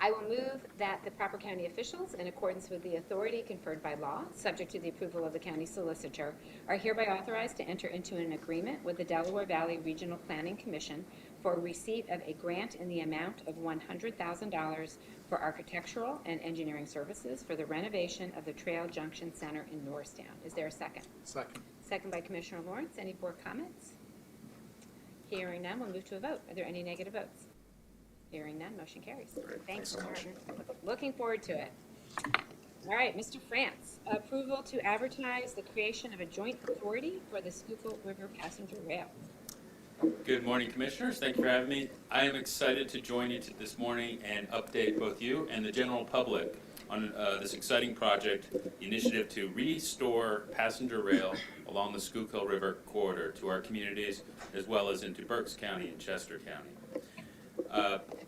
I will move that the proper county officials, in accordance with the authority conferred by law, subject to the approval of the county solicitor, are hereby authorized to enter into an agreement with the Delaware Valley Regional Planning Commission for receipt of a grant in the amount of $100,000 for architectural and engineering services for the renovation of the Trail Junction Center in Norristown. Is there a second? Second. Second by Commissioner Lawrence. Any board comments? Hearing none, we'll move to a vote. Are there any negative votes? Hearing none, motion carries. Thanks so much. Looking forward to it. All right, Mr. France, approval to advertise the creation of a joint authority for the Schuylkill River Passenger Rail. Good morning, Commissioners. Thank you for having me. I am excited to join you this morning and update both you and the general public on this exciting project, the initiative to restore passenger rail along the Schuylkill River corridor to our communities, as well as into Berks County and Chester County.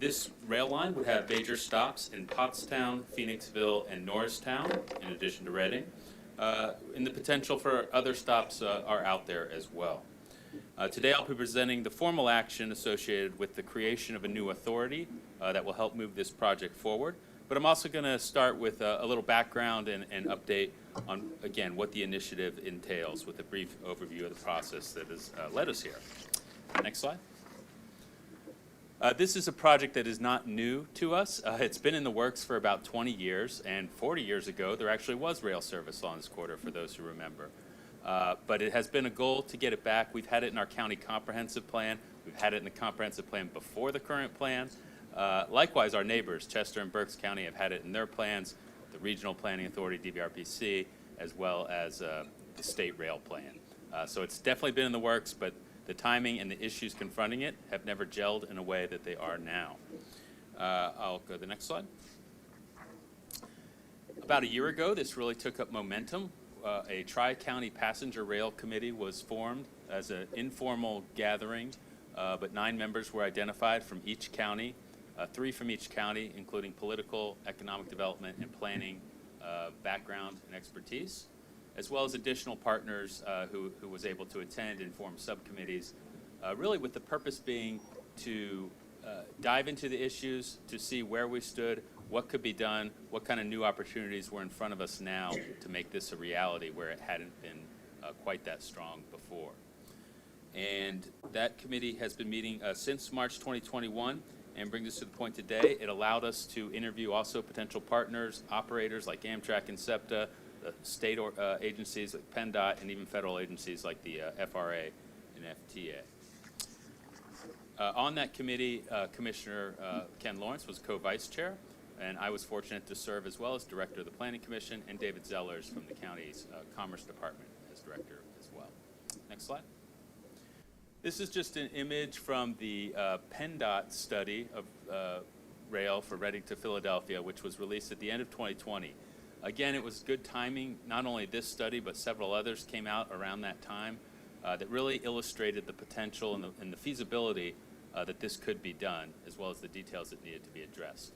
This rail line would have major stops in Pottstown, Phoenixville, and Norristown, in addition to Reading. And the potential for other stops are out there as well. Today I'll be presenting the formal action associated with the creation of a new authority that will help move this project forward. But I'm also going to start with a little background and update on, again, what the initiative entails with a brief overview of the process that has led us here. Next slide. This is a project that is not new to us. It's been in the works for about 20 years, and 40 years ago there actually was rail service along this corridor, for those who remember. But it has been a goal to get it back. We've had it in our county comprehensive plan. We've had it in the comprehensive plan before the current plan. Likewise, our neighbors, Chester and Berks County, have had it in their plans, the Regional Planning Authority, DVRPC, as well as the state rail plan. So it's definitely been in the works, but the timing and the issues confronting it have never gelled in a way that they are now. I'll go to the next slide. About a year ago, this really took up momentum. A Tri-County Passenger Rail Committee was formed as an informal gathering, but 9 members were identified from each county, 3 from each county, including political, economic development, and planning background and expertise, as well as additional partners who was able to attend and form subcommittees, really with the purpose being to dive into the issues, to see where we stood, what could be done, what kind of new opportunities were in front of us now to make this a reality where it hadn't been quite that strong before. And that committee has been meeting since March 2021 and brings us to the point today. It allowed us to interview also potential partners, operators like Amtrak and SEPTA, the state agencies like PennDOT, and even federal agencies like the FRA and FTA. On that committee, Commissioner Ken Lawrence was co-vice chair, and I was fortunate to serve as well as director of the Planning Commission, and David Zellers from the county's Commerce Department as director as well. Next slide. This is just an image from the PennDOT study of rail for Reading to Philadelphia, which was released at the end of 2020. Again, it was good timing. Not only this study, but several others came out around that time that really illustrated the potential and the feasibility that this could be done, as well as the details that needed to be addressed.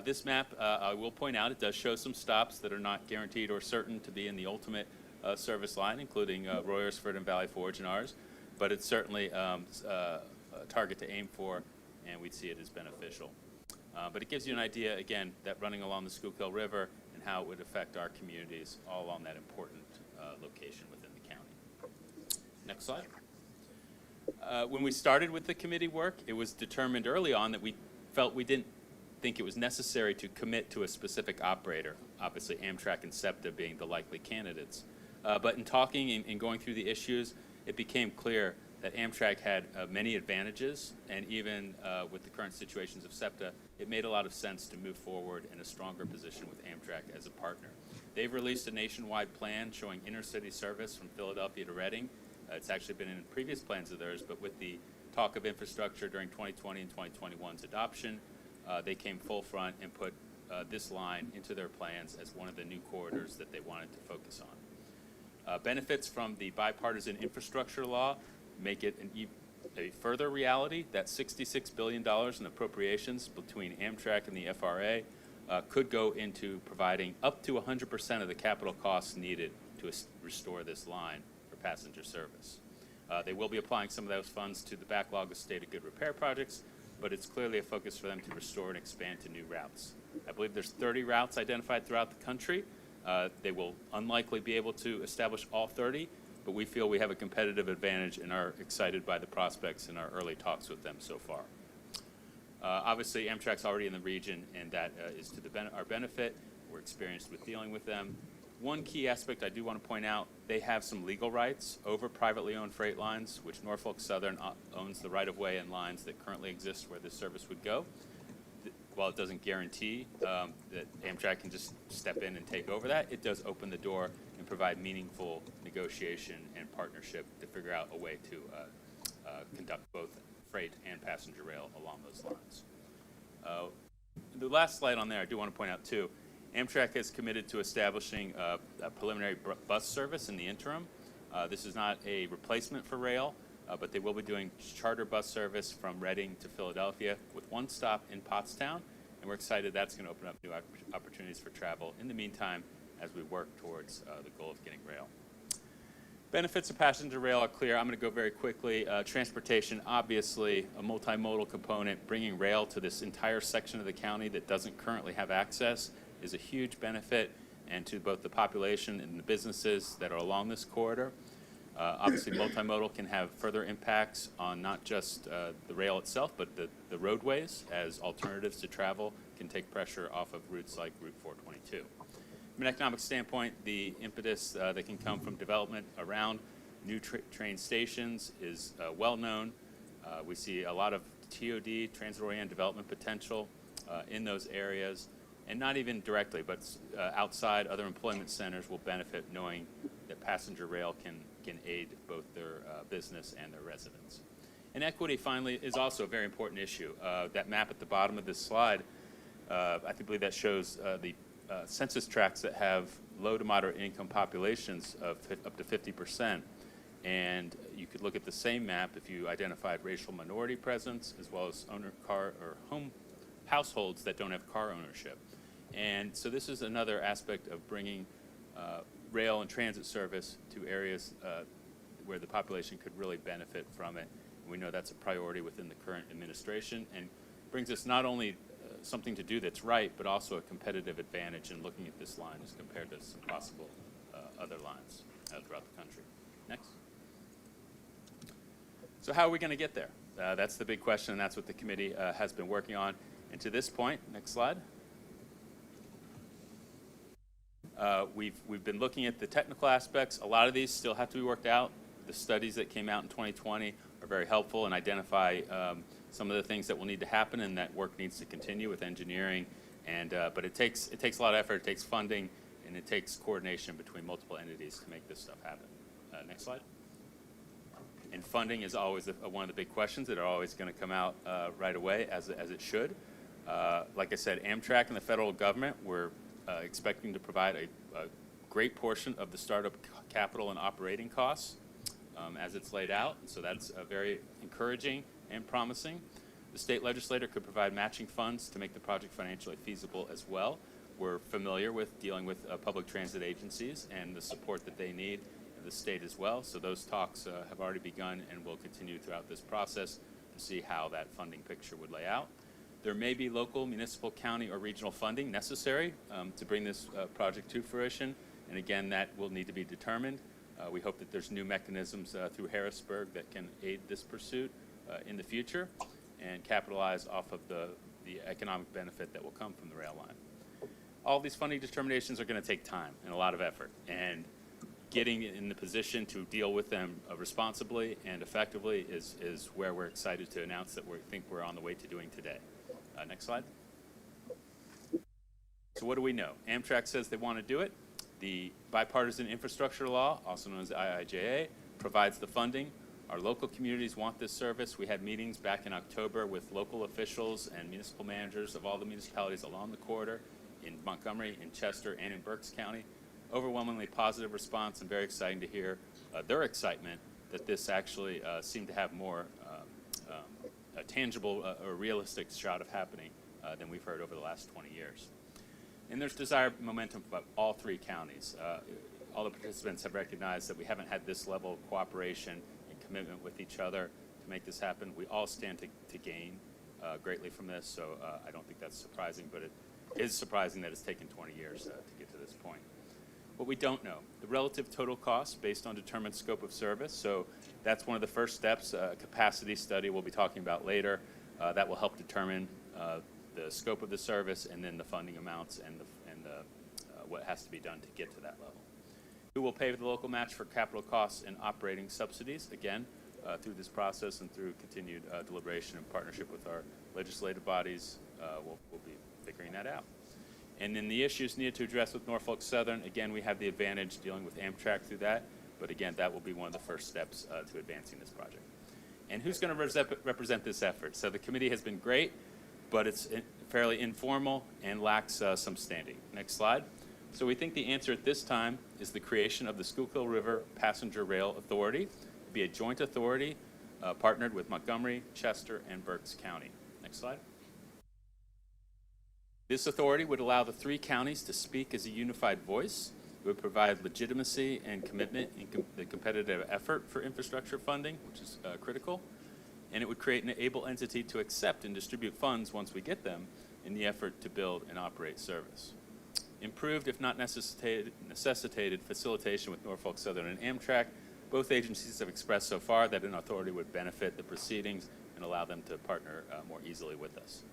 This map, I will point out, it does show some stops that are not guaranteed or certain to be in the ultimate service line, including Royersford and Valley Forge and ours, but it's certainly a target to aim for, and we'd see it as beneficial. But it gives you an idea, again, that running along the Schuylkill River and how it would affect our communities all along that important location within the county. Next slide. When we started with the committee work, it was determined early on that we felt we didn't think it was necessary to commit to a specific operator, obviously Amtrak and SEPTA being the likely candidates. But in talking and going through the issues, it became clear that Amtrak had many advantages, and even with the current situations of SEPTA, it made a lot of sense to move forward in a stronger position with Amtrak as a partner. They've released a nationwide plan showing intercity service from Philadelphia to Reading. It's actually been in previous plans of theirs, but with the talk of infrastructure during 2020 and 2021's adoption, they came full front and put this line into their plans as one of the new corridors that they wanted to focus on. Benefits from the bipartisan infrastructure law make it a further reality that $66 billion in appropriations between Amtrak and the FRA could go into providing up to 100% of the capital costs needed to restore this line for passenger service. They will be applying some of those funds to the backlog of state of good repair projects, but it's clearly a focus for them to restore and expand to new routes. I believe there's 30 routes identified throughout the country. They will unlikely be able to establish all 30, but we feel we have a competitive advantage and are excited by the prospects in our early talks with them so far. Obviously, Amtrak's already in the region, and that is to our benefit. We're experienced with dealing with them. One key aspect I do want to point out, they have some legal rights over privately owned freight lines, which Norfolk Southern owns the right-of-way and lines that currently exist where this service would go. While it doesn't guarantee that Amtrak can just step in and take over that, it does open the door and provide meaningful negotiation and partnership to figure out a way to conduct both freight and passenger rail along those lines. The last slide on there I do want to point out too, Amtrak has committed to establishing a preliminary bus service in the interim. This is not a replacement for rail, but they will be doing charter bus service from Reading to Philadelphia with one stop in Pottstown, and we're excited that's going to open up new opportunities for travel in the meantime as we work towards the goal of getting rail. Benefits of passenger rail are clear. I'm going to go very quickly. Transportation, obviously, a multimodal component. Bringing rail to this entire section of the county that doesn't currently have access is a huge benefit, and to both the population and the businesses that are along this corridor. Obviously, multimodal can have further impacts on not just the rail itself, but the roadways, as alternatives to travel can take pressure off of routes like Route 422. From an economic standpoint, the impetus that can come from development around new train stations is well known. We see a lot of TOD, transit-oriented development potential in those areas, and not even directly, but outside other employment centers will benefit knowing that passenger rail can aid both their business and their residents. And equity, finally, is also a very important issue. That map at the bottom of this slide, I believe that shows the census tracts that have low to moderate income populations of up to 50%. And you could look at the same map if you identified racial minority presence as well as home households that don't have car ownership. And so this is another aspect of bringing rail and transit service to areas where the population could really benefit from it. And we know that's a priority within the current administration, and brings us not only something to do that's right, but also a competitive advantage in looking at this line as compared to some possible other lines throughout the country. Next. So how are we going to get there? That's the big question, and that's what the committee has been working on. And to this point, next slide. We've been looking at the technical aspects. A lot of these still have to be worked out. The studies that came out in 2020 are very helpful and identify some of the things that will need to happen, and that work needs to continue with engineering. And but it takes a lot of effort. It takes funding, and it takes coordination between multiple entities to make this stuff happen. Next slide. And funding is always one of the big questions that are always going to come out right away, as it should. Like I said, Amtrak and the federal government were expecting to provide a great portion of the startup capital and operating costs as it's laid out. So that's very encouraging and promising. The state legislator could provide matching funds to make the project financially feasible as well. We're familiar with dealing with public transit agencies and the support that they need in the state as well. So those talks have already begun and will continue throughout this process to see how that funding picture would lay out. There may be local, municipal, county, or regional funding necessary to bring this project to fruition. And again, that will need to be determined. We hope that there's new mechanisms through Harrisburg that can aid this pursuit in the future and capitalize off of the economic benefit that will come from the rail line. All these funding determinations are going to take time and a lot of effort. And getting in the position to deal with them responsibly and effectively is where we're excited to announce that we think we're on the way to doing today. Next slide. So what do we know? Amtrak says they want to do it. The Bipartisan Infrastructure Law, also known as the IIJA, provides the funding. Our local communities want this service. We had meetings back in October with local officials and municipal managers of all the municipalities along the corridor in Montgomery, in Chester, and in Berks County. Overwhelmingly positive response, and very exciting to hear their excitement that this actually seemed to have more a tangible or realistic shot of happening than we've heard over the last 20 years. And there's desired momentum from all three counties. All the participants have recognized that we haven't had this level of cooperation and commitment with each other to make this happen. We all stand to gain greatly from this, so I don't think that's surprising, but it is surprising that it's taken 20 years to get to this point. What we don't know, the relative total cost based on determined scope of service. So that's one of the first steps, a capacity study we'll be talking about later. That will help determine the scope of the service and then the funding amounts and what has to be done to get to that level. Who will pay the local match for capital costs and operating subsidies? Again, through this process and through continued deliberation and partnership with our legislative bodies, we'll be figuring that out. And then the issues needed to address with Norfolk Southern, again, we have the advantage dealing with Amtrak through that, but again, that will be one of the first steps to advancing this project. And who's going to represent this effort? So the committee has been great, but it's fairly informal and lacks some standing. Next slide. So we think the answer at this time is the creation of the Schuylkill River Passenger Rail Authority. It'd be a joint authority partnered with Montgomery, Chester, and Berks County. Next slide. This authority would allow the three counties to speak as a unified voice. It would provide legitimacy and commitment in the competitive effort for infrastructure funding, which is critical. And it would create an able entity to accept and distribute funds once we get them in the effort to build and operate service. Improved, if not necessitated facilitation with Norfolk Southern and Amtrak. Both agencies have expressed so far that an authority would benefit the proceedings and allow them to partner more easily with us.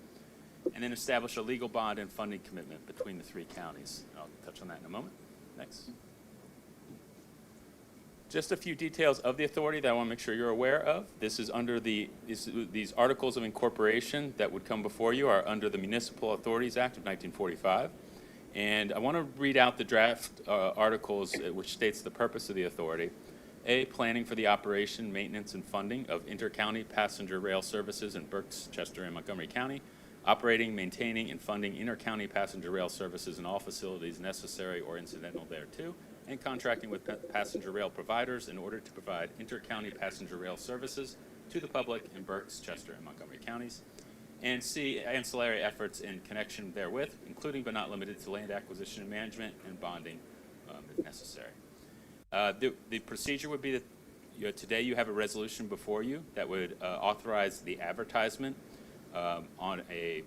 And then establish a legal bond and funding commitment between the three counties. I'll touch on that in a moment. Next. Just a few details of the authority that I want to make sure you're aware of. This is under these articles of incorporation that would come before you are under the Municipal Authorities Act of 1945. And I want to read out the draft articles which states the purpose of the authority. A, planning for the operation, maintenance, and funding of inter-county passenger rail services in Berks, Chester, and Montgomery County. Operating, maintaining, and funding inter-county passenger rail services in all facilities necessary or incidental thereto, and contracting with passenger rail providers in order to provide inter-county passenger rail services to the public in Berks, Chester, and Montgomery counties. And C, ancillary efforts in connection therewith, including but not limited to land acquisition and management and bonding if necessary. The procedure would be that today you have a resolution before you that would authorize the advertisement on a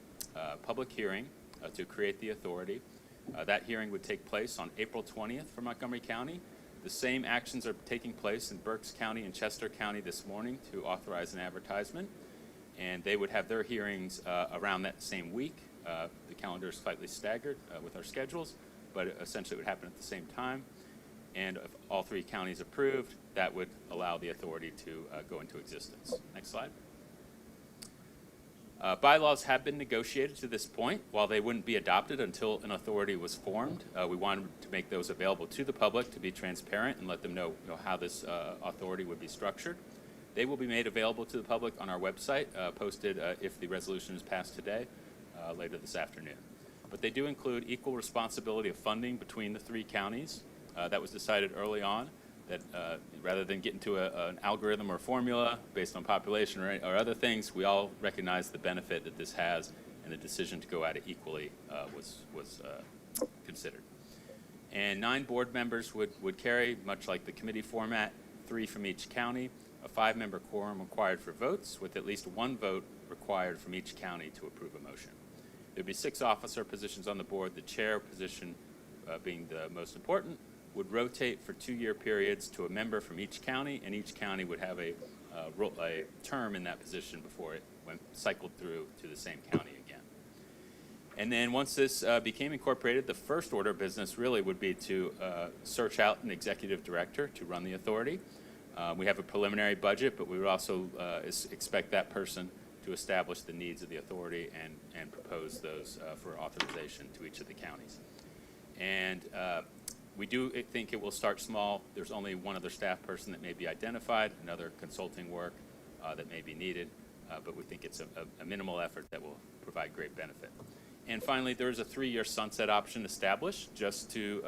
public hearing to create the authority. That hearing would take place on April 20th for Montgomery County. The same actions are taking place in Berks County and Chester County this morning to authorize an advertisement, and they would have their hearings around that same week. The calendar is slightly staggered with our schedules, but essentially it would happen at the same time. And if all three counties approved, that would allow the authority to go into existence. Next slide. Bylaws have been negotiated to this point. While they wouldn't be adopted until an authority was formed, we wanted to make those available to the public to be transparent and let them know how this authority would be structured. They will be made available to the public on our website, posted if the resolution is passed today, later this afternoon. But they do include equal responsibility of funding between the three counties. That was decided early on, that rather than get into an algorithm or formula based on population or other things, we all recognize the benefit that this has, and the decision to go at it equally was considered. And 9 board members would carry, much like the committee format, 3 from each county, a 5-member quorum required for votes, with at least 1 vote required from each county to approve a motion. There would be 6 officer positions on the board, the chair position being the most important, would rotate for 2-year periods to a member from each county, and each county would have a term in that position before it cycled through to the same county again. And then once this became incorporated, the first order of business really would be to search out an executive director to run the authority. We have a preliminary budget, but we would also expect that person to establish the needs of the authority and propose those for authorization to each of the counties. And we do think it will start small. There's only one other staff person that may be identified, another consulting work that may be needed, but we think it's a minimal effort that will provide great benefit. And finally, there is a 3-year sunset option established just to,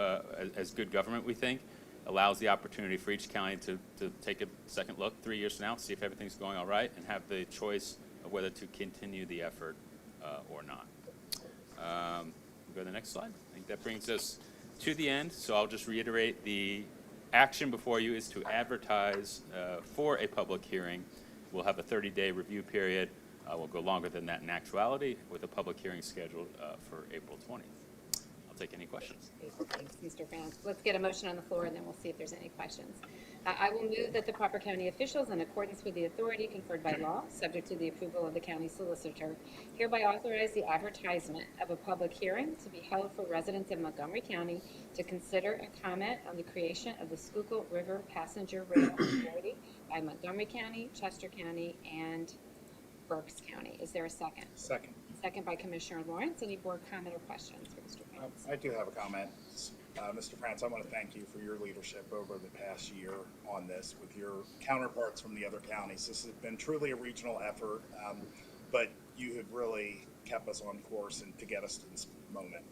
as good government, we think, allows the opportunity for each county to take a second look 3 years from now, see if everything's going all right, and have the choice of whether to continue the effort or not. We'll go to the next slide. I think that brings us to the end, so I'll just reiterate the action before you is to advertise for a public hearing. We'll have a 30-day review period. We'll go longer than that in actuality, with a public hearing scheduled for April 20th. I'll take any questions. Thanks, Mr. France. Let's get a motion on the floor, and then we'll see if there's any questions. I will move that the proper county officials, in accordance with the authority conferred by law, subject to the approval of the county solicitor, hereby authorize the advertisement of a public hearing to be held for residents of Montgomery County to consider a comment on the creation of the Schuylkill River Passenger Rail Authority by Montgomery County, Chester County, and Berks County. Is there a second? Second. Second by Commissioner Lawrence. Any board comment or questions for Mr. France? I do have a comment. Mr. France, I want to thank you for your leadership over the past year on this with your counterparts from the other counties. This has been truly a regional effort, but you have really kept us on course and to get us to this moment.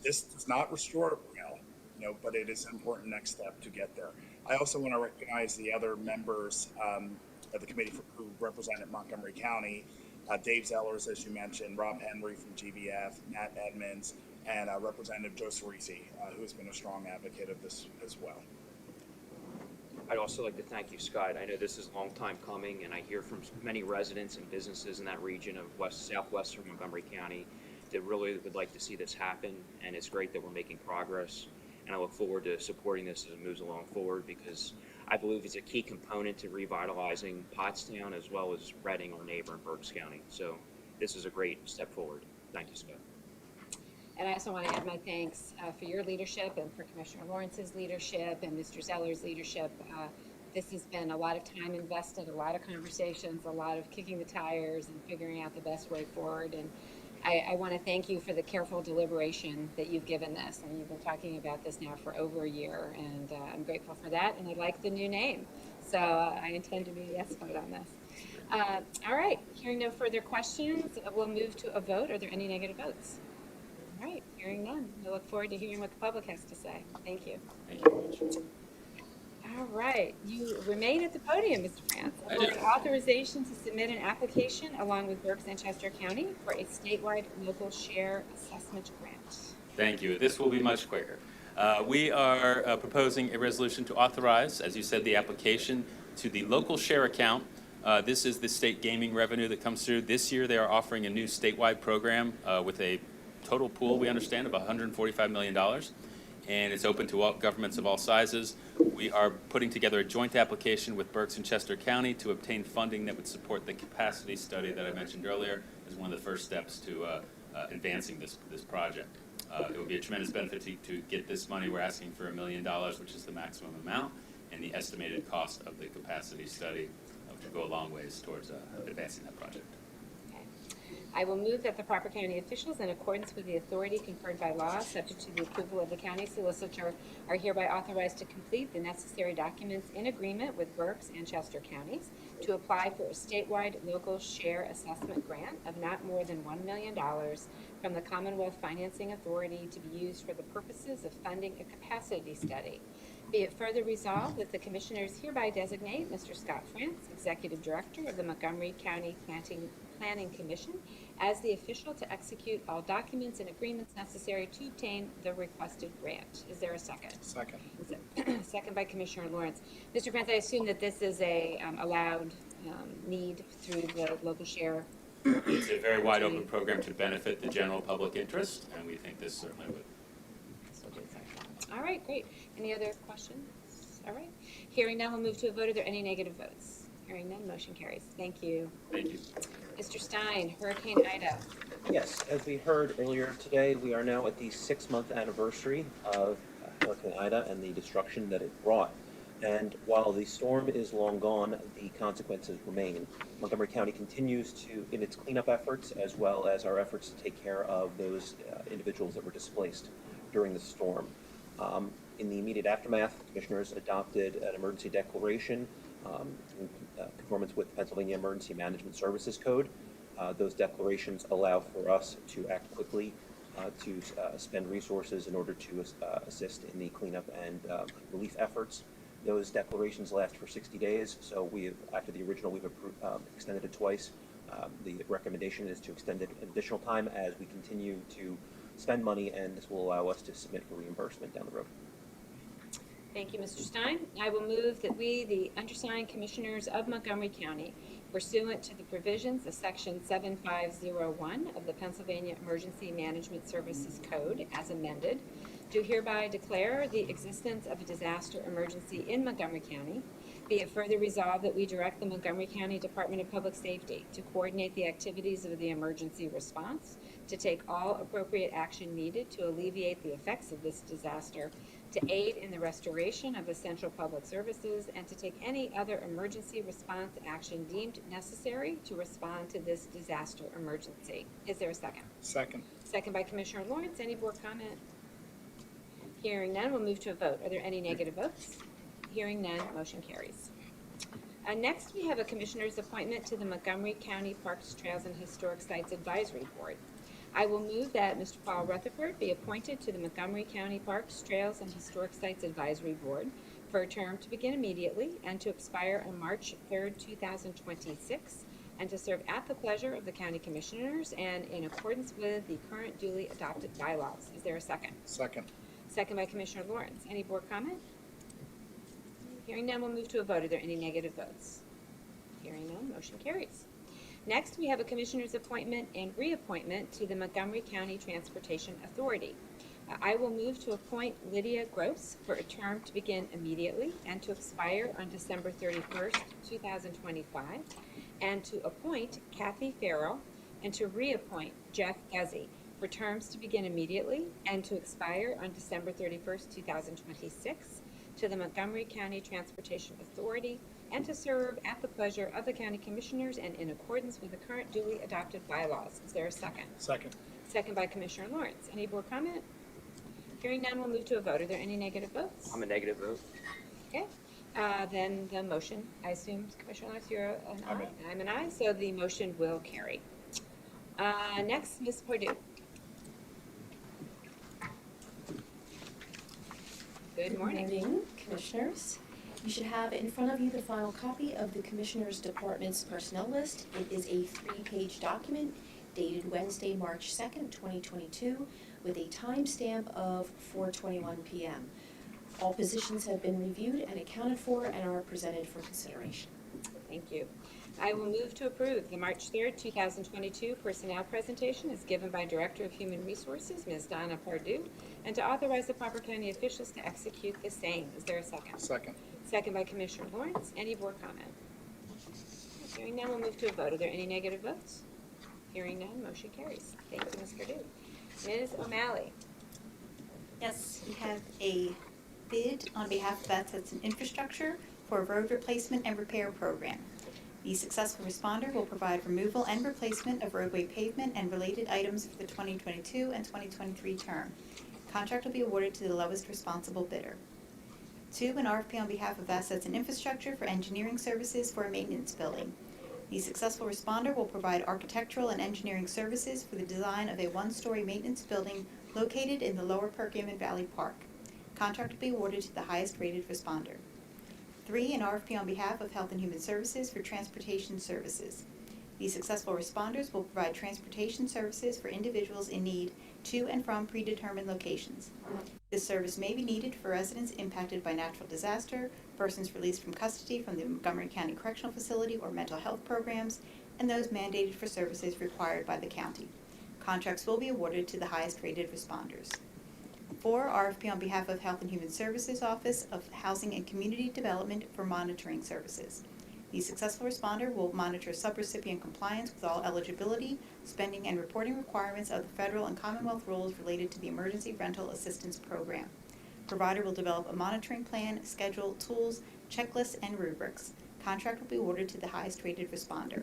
This does not restore rail, but it is an important next step to get there. I also want to recognize the other members of the committee who represented Montgomery County, Dave Zellers, as you mentioned, Rob Henry from GVF, Matt Edmonds, and Representative Joe Cerisi, who has been a strong advocate of this as well. I'd also like to thank you, Scott. I know this is a long time coming, and I hear from many residents and businesses in that region of southwestern Montgomery County that really would like to see this happen, and it's great that we're making progress. And I look forward to supporting this as it moves along forward, because I believe it's a key component to revitalizing Pottstown as well as Reading, our neighbor in Berks County. So this is a great step forward. Thank you, Scott. And I also want to add my thanks for your leadership and for Commissioner Lawrence's leadership and Mr. Zeller's leadership. This has been a lot of time invested, a lot of conversations, a lot of kicking the tires and figuring out the best way forward. And I want to thank you for the careful deliberation that you've given this. And you've been talking about this now for over a year, and I'm grateful for that. And I like the new name. So I intend to be a yes vote on this. All right, hearing no further questions, we'll move to a vote. Are there any negative votes? All right, hearing none. I look forward to hearing what the public has to say. Thank you. Thank you. All right, you remain at the podium, Mr. France. For authorization to submit an application along with Berks and Chester County for a statewide local share assessment grant. Thank you. This will be much quicker. We are proposing a resolution to authorize, as you said, the application to the local share account. This is the state gaming revenue that comes through. This year they are offering a new statewide program with a total pool, we understand, of $145 million, and it's open to all governments of all sizes. We are putting together a joint application with Berks and Chester County to obtain funding that would support the capacity study that I mentioned earlier as one of the first steps to advancing this project. It would be a tremendous benefit to get this money. We're asking for $1 million, which is the maximum amount, and the estimated cost of the capacity study to go a long ways towards advancing that project. I will move that the proper county officials, in accordance with the authority conferred by law, subject to the approval of the county solicitor, are hereby authorized to complete the necessary documents in agreement with Berks and Chester counties to apply for a statewide local share assessment grant of not more than $1 million from the Commonwealth Financing Authority to be used for the purposes of funding a capacity study. Be it further resolved that the commissioners hereby designate Mr. Scott France, Executive Director of the Montgomery County Planning Commission, as the official to execute all documents and agreements necessary to obtain the requested grant. Is there a second? Second. Second by Commissioner Lawrence. Mr. France, I assume that this is a allowed need through the local share. It's a very wide open program to benefit the general public interest, and we think this certainly would. All right, great. Any other questions? All right. Hearing none, we'll move to a vote. Are there any negative votes? Hearing none, motion carries. Thank you. Thank you. Mr. Stein, Hurricane Ida. Yes, as we heard earlier today, we are now at the 6-month anniversary of Hurricane Ida and the destruction that it brought. And while the storm is long gone, the consequences remain. Montgomery County continues in its cleanup efforts, as well as our efforts to take care of those individuals that were displaced during the storm. In the immediate aftermath, commissioners adopted an emergency declaration in conformance with the Pennsylvania Emergency Management Services Code. Those declarations allow for us to act quickly to spend resources in order to assist in the cleanup and relief efforts. Those declarations last for 60 days, so after the original, we've extended it twice. The recommendation is to extend it an additional time as we continue to spend money, and this will allow us to submit for reimbursement down the road. Thank you, Mr. Stein. I will move that we, the undersigned commissioners of Montgomery County, pursuant to the provisions of Section 7501 of the Pennsylvania Emergency Management Services Code as amended, do hereby declare the existence of a disaster emergency in Montgomery County. Be it further resolved that we direct the Montgomery County Department of Public Safety to coordinate the activities of the emergency response, to take all appropriate action needed to alleviate the effects of this disaster, to aid in the restoration of essential public services, and to take any other emergency response action deemed necessary to respond to this disaster emergency. Is there a second? Second. Second by Commissioner Lawrence. Any board comment? Hearing none, we'll move to a vote. Are there any negative votes? Hearing none, motion carries. Next, we have a commissioner's appointment to the Montgomery County Parks, Trails, and Historic Sites Advisory Board. I will move that Mr. Paul Rutherford be appointed to the Montgomery County Parks, Trails, and Historic Sites Advisory Board for a term to begin immediately and to expire on March 3rd, 2026, and to serve at the pleasure of the county commissioners and in accordance with the current duly adopted bylaws. Is there a second? Second. Second by Commissioner Lawrence. Any board comment? Hearing none, we'll move to a vote. Are there any negative votes? Hearing none, motion carries. Next, we have a commissioner's appointment and reappointment to the Montgomery County Transportation Authority. I will move to appoint Lydia Gross for a term to begin immediately and to expire on December 31st, 2025, and to appoint Kathy Farrell and to reappoint Jeff Guzzi for terms to begin immediately and to expire on December 31st, 2026, to the Montgomery County Transportation Authority, and to serve at the pleasure of the county commissioners and in accordance with the current duly adopted bylaws. Is there a second? Second. Second by Commissioner Lawrence. Any board comment? Hearing none, we'll move to a vote. Are there any negative votes? I'm a negative vote. Okay. Then the motion, I assume, Commissioner Lawrence, you're an aye? I'm an aye, so the motion will carry. Next, Ms. Pardieu. Good morning. Good morning, Commissioners. You should have in front of you the final copy of the Commissioners' Department's personnel list. It is a 3-page document dated Wednesday, March 2nd, 2022, with a timestamp of 4:21 p.m. All positions have been reviewed and accounted for and are presented for consideration. Thank you. I will move to approve the March 3rd, 2022 personnel presentation as given by Director of Human Resources, Ms. Donna Pardieu, and to authorize the proper county officials to execute the same. Is there a second? Second. Second by Commissioner Lawrence. Any board comment? Hearing none, we'll move to a vote. Are there any negative votes? Hearing none, motion carries. Thank you, Ms. Pardieu. Ms. O'Malley. Yes, we have a bid on behalf of Assets and Infrastructure for a road replacement and repair program. The successful responder will provide removal and replacement of roadway pavement and related items for the 2022 and 2023 term. Contract will be awarded to the lowest responsible bidder. 2, an RFP on behalf of Assets and Infrastructure for engineering services for a maintenance building. The successful responder will provide architectural and engineering services for the design of a 1-story maintenance building located in the Lower Perkiomen Valley Park. Contract will be awarded to the highest rated responder. 3, an RFP on behalf of Health and Human Services for transportation services. The successful responders will provide transportation services for individuals in need to and from predetermined locations. This service may be needed for residents impacted by natural disaster, persons released from custody from the Montgomery County Correctional Facility or mental health programs, and those mandated for services required by the county. Contracts will be awarded to the highest rated responders. 4, RFP on behalf of Health and Human Services Office of Housing and Community Development for monitoring services. The successful responder will monitor subrecipient compliance with all eligibility, spending, and reporting requirements of the federal and Commonwealth rules related to the Emergency Rental Assistance Program. Provider will develop a monitoring plan, schedule, tools, checklists, and rubrics. Contract will be awarded to the highest rated responder.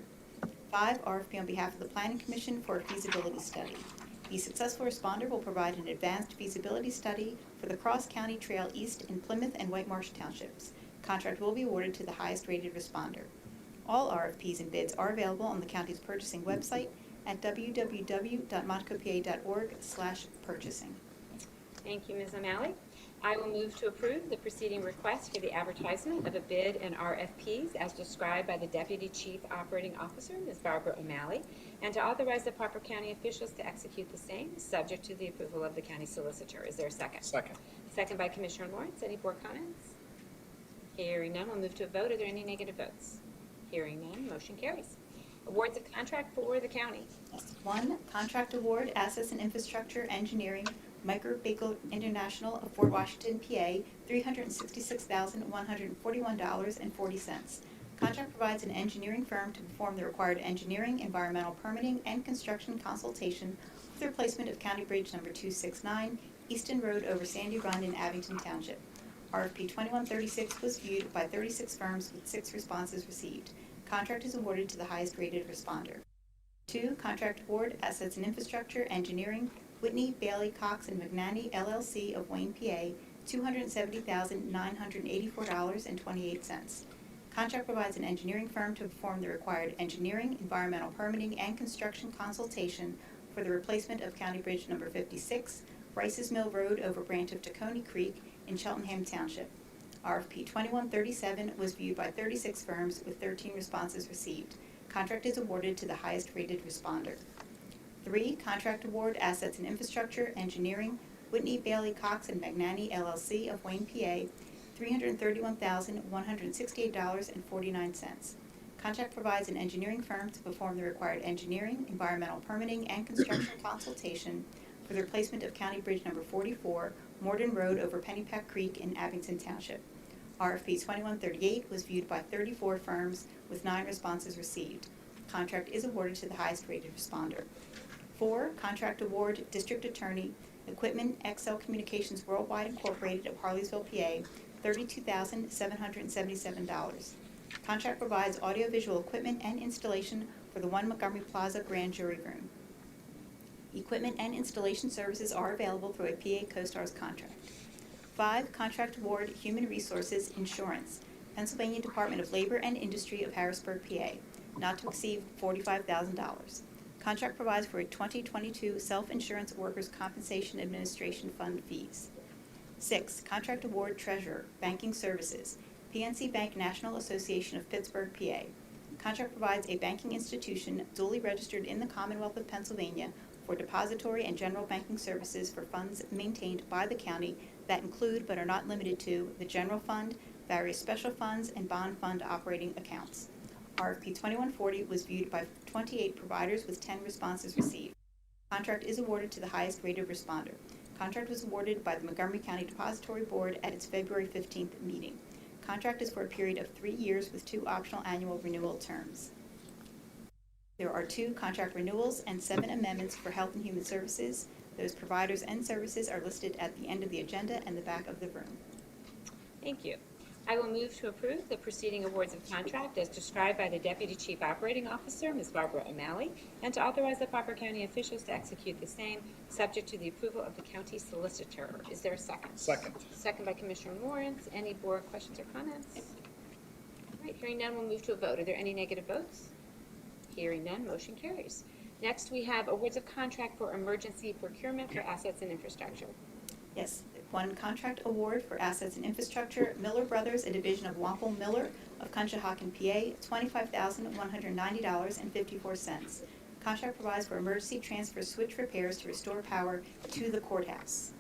5, RFP on behalf of the Planning Commission for a feasibility study. The successful responder will provide an advanced feasibility study for the Cross County Trail East in Plymouth and White Marsh Townships. Contract will be awarded to the highest rated responder. All RFPs and bids are available on the county's purchasing website at www.montcopa.org/purchasing. Thank you, Ms. O'Malley. I will move to approve the preceding request for the advertisement of a bid and RFPs as described by the Deputy Chief Operating Officer, Ms. Barbara O'Malley, and to authorize the proper county officials to execute the same, subject to the approval of the county solicitor. Is there a second? Second. Second by Commissioner Lawrence. Any board comments? Hearing none, we'll move to a vote. Are there any negative votes? Hearing none, motion carries. Awards of contract for the county. 1, contract award, assets and infrastructure engineering, Micro Bagel International of Fort Washington, PA, $366,141.40. Contract provides an engineering firm to perform the required engineering, environmental permitting, and construction consultation for the replacement of County Bridge number 269, Easton Road over Sandy Run in Abington Township. RFP 2136 was viewed by 36 firms with 6 responses received. Contract is awarded to the highest rated responder. 2, contract award, assets and infrastructure, engineering, Whitney, Bailey, Cox, and McNanny, LLC of Wayne, PA, $270,984.28. Contract provides an engineering firm to perform the required engineering, environmental permitting, and construction consultation for the replacement of County Bridge number 56, Rice's Mill Road over branch of Tacony Creek in Cheltenham Township. RFP 2137 was viewed by 36 firms with 13 responses received. Contract is awarded to the highest rated responder. 3, contract award, assets and infrastructure, engineering, Whitney, Bailey, Cox, and McNanny, LLC of Wayne, PA, $331,168.49. Contract provides an engineering firm to perform the required engineering, environmental permitting, and construction consultation for the replacement of County Bridge number 44, Morden Road over Pennypack Creek in Abington Township. RFP 2138 was viewed by 34 firms with 9 responses received. Contract is awarded to the highest rated responder. 4, contract award, District Attorney, Equipment XL Communications Worldwide Incorporated of Harleysville, PA, $32,777. Contract provides audiovisual equipment and installation for the 1 Montgomery Plaza Grand Jury Room. Equipment and installation services are available through a PA CoStars contract. 5, contract award, Human Resources Insurance, Pennsylvania Department of Labor and Industry of Harrisburg, PA, not to exceed $45,000. Contract provides for a 2022 Self-Insurance Workers' Compensation Administration Fund fees. 6, contract award, Treasurer, Banking Services, PNC Bank National Association of Pittsburgh, PA. Contract provides a banking institution duly registered in the Commonwealth of Pennsylvania for depository and general banking services for funds maintained by the county that include but are not limited to the general fund, various special funds, and bond fund operating accounts. RFP 2140 was viewed by 28 providers with 10 responses received. Contract is awarded to the highest rated responder. Contract was awarded by the Montgomery County Depository Board at its February 15th meeting. Contract is for a period of 3 years with 2 optional annual renewal terms. There are 2 contract renewals and 7 amendments for Health and Human Services. Those providers and services are listed at the end of the agenda and the back of the room. Thank you. I will move to approve the preceding awards of contract as described by the Deputy Chief Operating Officer, Ms. Barbara O'Malley, and to authorize the proper county officials to execute the same, subject to the approval of the county solicitor. Is there a second? Second. Second by Commissioner Lawrence. Any board questions or comments? All right, hearing none, we'll move to a vote. Are there any negative votes? Hearing none, motion carries. Next, we have awards of contract for emergency procurement for assets and infrastructure. Yes, 1 contract award for assets and infrastructure, Miller Brothers, a division of Wampel Miller of Conshohocken, PA, $25,190.54. Contract provides for emergency transfer switch repairs to restore power to the courthouse.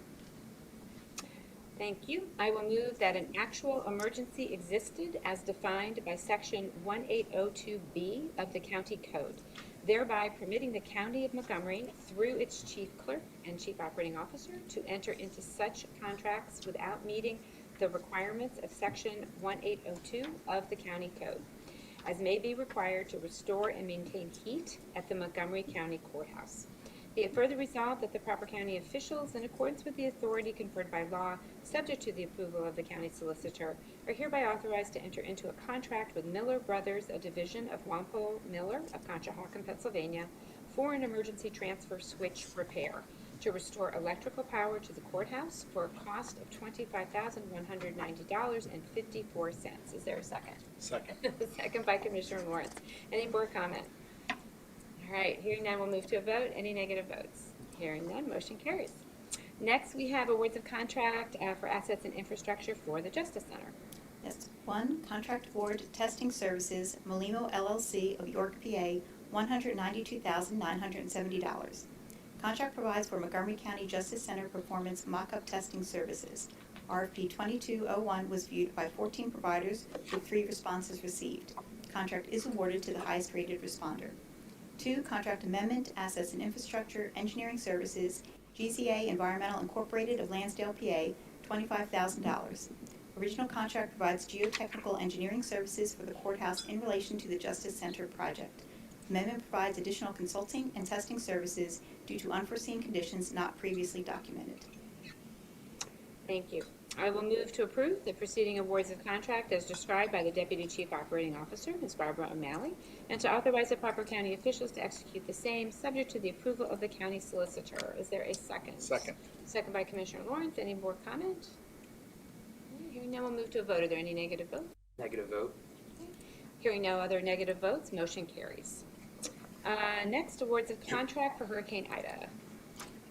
Thank you. I will move that an actual emergency existed as defined by Section 1802B of the County Code, thereby permitting the County of Montgomery, through its Chief Clerk and Chief Operating Officer, to enter into such contracts without meeting the requirements of Section 1802 of the County Code. as may be required to restore and maintain heat at the Montgomery County Courthouse. Be it further resolved that the proper county officials, in accordance with the authority conferred by law, subject to the approval of the county solicitor, are hereby authorized to enter into a contract with Miller Brothers, a division of Wampole Miller of Conshohocken, Pennsylvania, for an emergency transfer switch repair to restore electrical power to the courthouse for a cost of $25,190.54. Is there a second? Second. Second by Commissioner Lawrence. Any board comment? All right, hearing none, we'll move to a vote. Any negative votes? Hearing none, motion carries. Next, we have awards of contract for assets and infrastructure for the Justice Center. Yes. 1, contract award testing services, Molino LLC of York, PA, $192,970. Contract provides for Montgomery County Justice Center performance mock-up testing services. RFP 2201 was viewed by 14 providers with 3 responses received. Contract is awarded to the highest rated responder. 2, contract amendment, assets and infrastructure, engineering services, GCA Environmental Incorporated of Lansdale, PA, $25,000. Original contract provides geotechnical engineering services for the courthouse in relation to the Justice Center project. Amendment provides additional consulting and testing services due to unforeseen conditions not previously documented. Thank you. I will move to approve the preceding awards of contract as described by the Deputy Chief Operating Officer, Ms. Barbara O'Malley, and to authorize the proper county officials to execute the same, subject to the approval of the county solicitor. Is there a second? Second. Second by Commissioner Lawrence. Any more comment? Hearing none, we'll move to a vote. Are there any negative votes? Negative vote. Hearing no other negative votes, motion carries. Next, awards of contract for Hurricane Ida.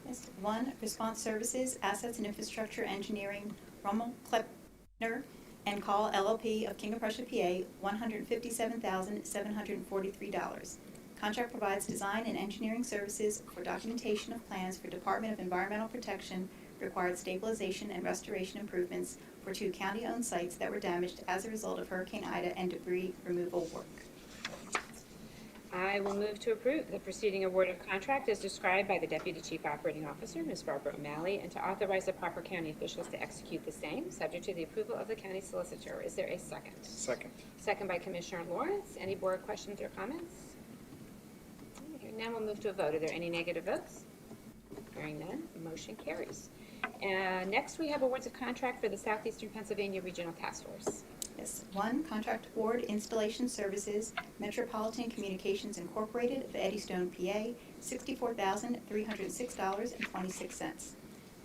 Yes. 1, response services, assets and infrastructure engineering, Rummel Kleppner and Call LLP of King of Prussia, PA, $157,743. Contract provides design and engineering services for documentation of plans for Department of Environmental Protection required stabilization and restoration improvements for 2 county-owned sites that were damaged as a result of Hurricane Ida and debris removal work. I will move to approve the preceding award of contract as described by the Deputy Chief Operating Officer, Ms. Barbara O'Malley, and to authorize the proper county officials to execute the same, subject to the approval of the county solicitor. Is there a second? Second. Second by Commissioner Lawrence. Any board questions or comments? Hearing none, we'll move to a vote. Are there any negative votes? Hearing none, motion carries. Next, we have awards of contract for the Southeastern Pennsylvania Regional Task Force. Yes. 1, contract award installation services, Metropolitan Communications Incorporated of Eddystone, PA, $64,306.26.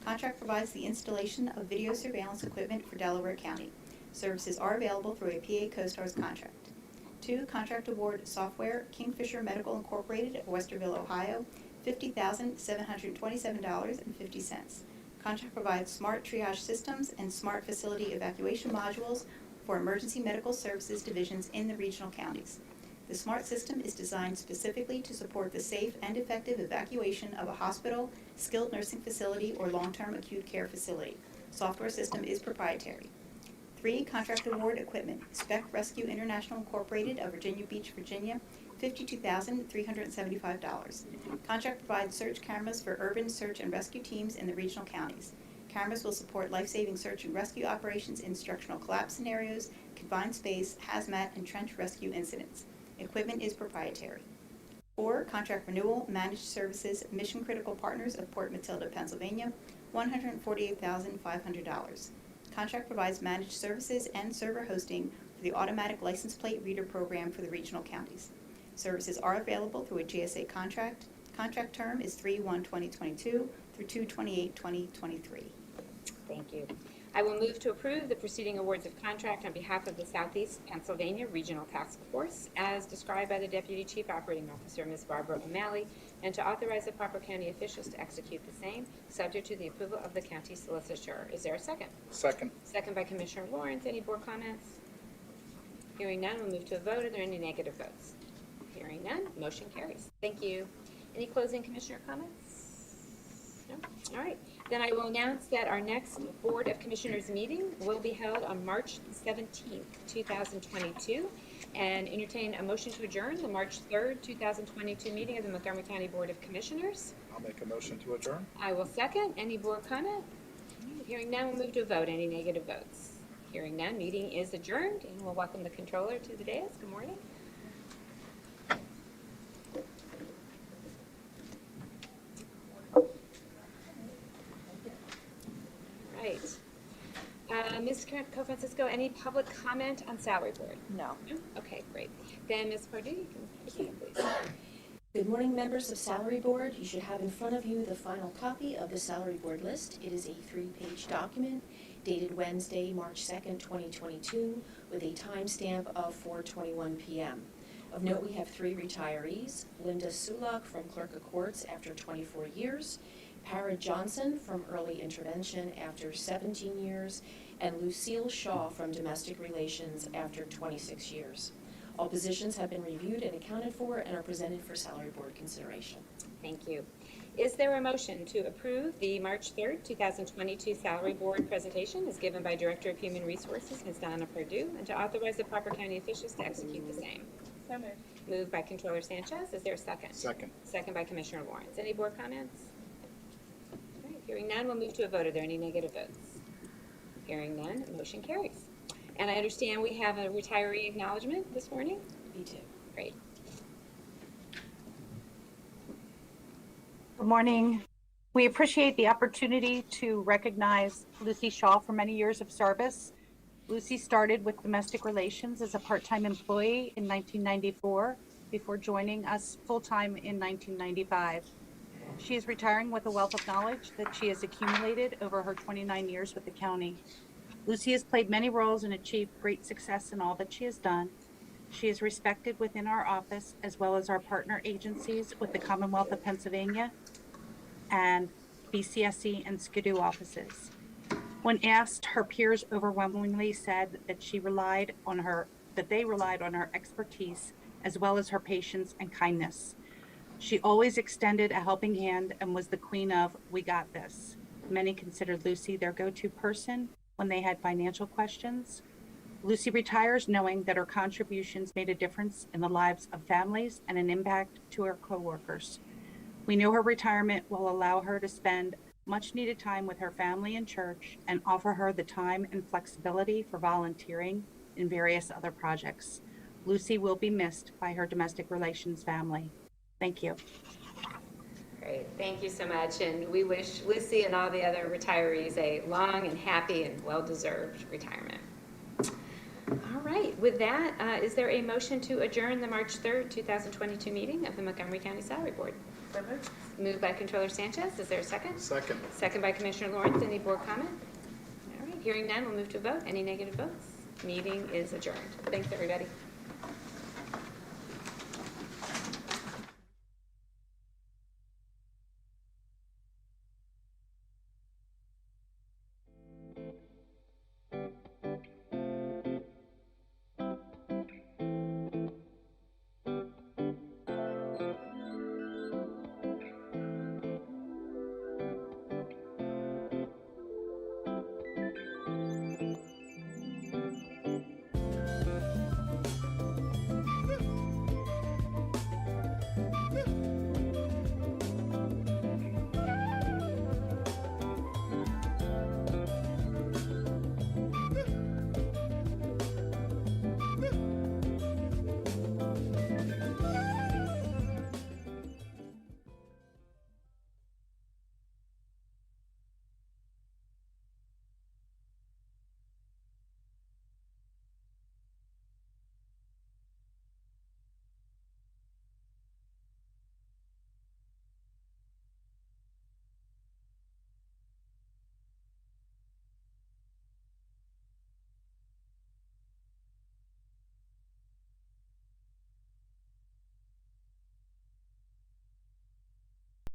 Contract provides the installation of video surveillance equipment for Delaware County. Services are available through a PA CoStarz contract. 2, contract award software, Kingfisher Medical Incorporated of Westerville, Ohio, $50,727.50. Contract provides smart triage systems and smart facility evacuation modules for emergency medical services divisions in the regional counties. The SMART system is designed specifically to support the safe and effective evacuation of a hospital, skilled nursing facility, or long-term acute care facility. Software system is proprietary. 3, contract award equipment, Spec Rescue International Incorporated of Virginia Beach, Virginia, $52,375. Contract provides search cameras for urban search and rescue teams in the regional counties. Cameras will support life-saving search and rescue operations, instructional collapse scenarios, confined space, hazmat, and trench rescue incidents. Equipment is proprietary. 4, contract renewal, managed services, Mission Critical Partners of Port Matilda, Pennsylvania, $148,500. Contract provides managed services and server hosting for the automatic license plate reader program for the regional counties. Services are available through a GSA contract. Contract term is 3/1/2022 through 2/28/2023. Thank you. I will move to approve the preceding awards of contract on behalf of the Southeast Pennsylvania Regional Task Force as described by the Deputy Chief Operating Officer, Ms. Barbara O'Malley, and to authorize the proper county officials to execute the same, subject to the approval of the county solicitor. Is there a second? Second. Second by Commissioner Lawrence. Any board comments? Hearing none, we'll move to a vote. Are there any negative votes? Hearing none, motion carries. Thank you. Any closing commissioner comments? No? All right. Then I will announce that our next Board of Commissioners meeting will be held on March 17th, 2022, and entertain a motion to adjourn the March 3rd, 2022 meeting of the Montgomery County Board of Commissioners. I'll make a motion to adjourn. I will second. Any board comment? Hearing none, we'll move to a vote. Any negative votes? Hearing none, meeting is adjourned, and we'll welcome the controller to the dais. Good morning. right. Ms. Co-Francisco, any public comment on salary board? No. Okay, great. Then Ms. Pardieu, you can proceed, please. Good morning, members of Salary Board. You should have in front of you the final copy of the Salary Board list. It is a 3-page document dated Wednesday, March 2nd, 2022, with a timestamp of 4:21 p.m. Of note, we have 3 retirees: Linda Sulak from Clerk of Courts after 24 years, Para Johnson from Early Intervention after 17 years, and Lucille Shaw from Domestic Relations after 26 years. All positions have been reviewed and accounted for and are presented for Salary Board consideration. Thank you. Is there a motion to approve the March 3rd, 2022 Salary Board presentation as given by Director of Human Resources, Ms. Donna Pardieu, and to authorize the proper county officials to execute the same? So moved. Moved by Controller Sanchez. Is there a second? Second. Second by Commissioner Lawrence. Any board comments? All right, hearing none, we'll move to a vote. Are there any negative votes? Hearing none, motion carries. And I understand we have a retiree acknowledgement this morning? Me too. Great. Good morning. We appreciate the opportunity to recognize Lucy Shaw for many years of service. Lucy started with Domestic Relations as a part-time employee in 1994 before joining us full-time in 1995. She is retiring with a wealth of knowledge that she has accumulated over her 29 years with the county. Lucy has played many roles and achieved great success in all that she has done. She is respected within our office as well as our partner agencies with the Commonwealth of Pennsylvania and BCSC and Skidoo offices. When asked, her peers overwhelmingly said that they relied on her expertise as well as her patience and kindness. She always extended a helping hand and was the queen of "we got this." Many considered Lucy their go-to person when they had financial questions. Lucy retires knowing that her contributions made a difference in the lives of families and an impact to her coworkers. We know her retirement will allow her to spend much needed time with her family and church and offer her the time and flexibility for volunteering in various other projects. Lucy will be missed by her domestic relations family. Thank you. Great, thank you so much. And we wish Lucy and all the other retirees a long and happy and well-deserved retirement. All right, with that, is there a motion to adjourn the March 3rd, 2022 meeting of the Montgomery County Salary Board? So moved. Moved by Controller Sanchez. Is there a second? Second. Second by Commissioner Lawrence. Any board comment? All right, hearing none, we'll move to a vote. Any negative votes? Meeting is adjourned. Thanks, everybody.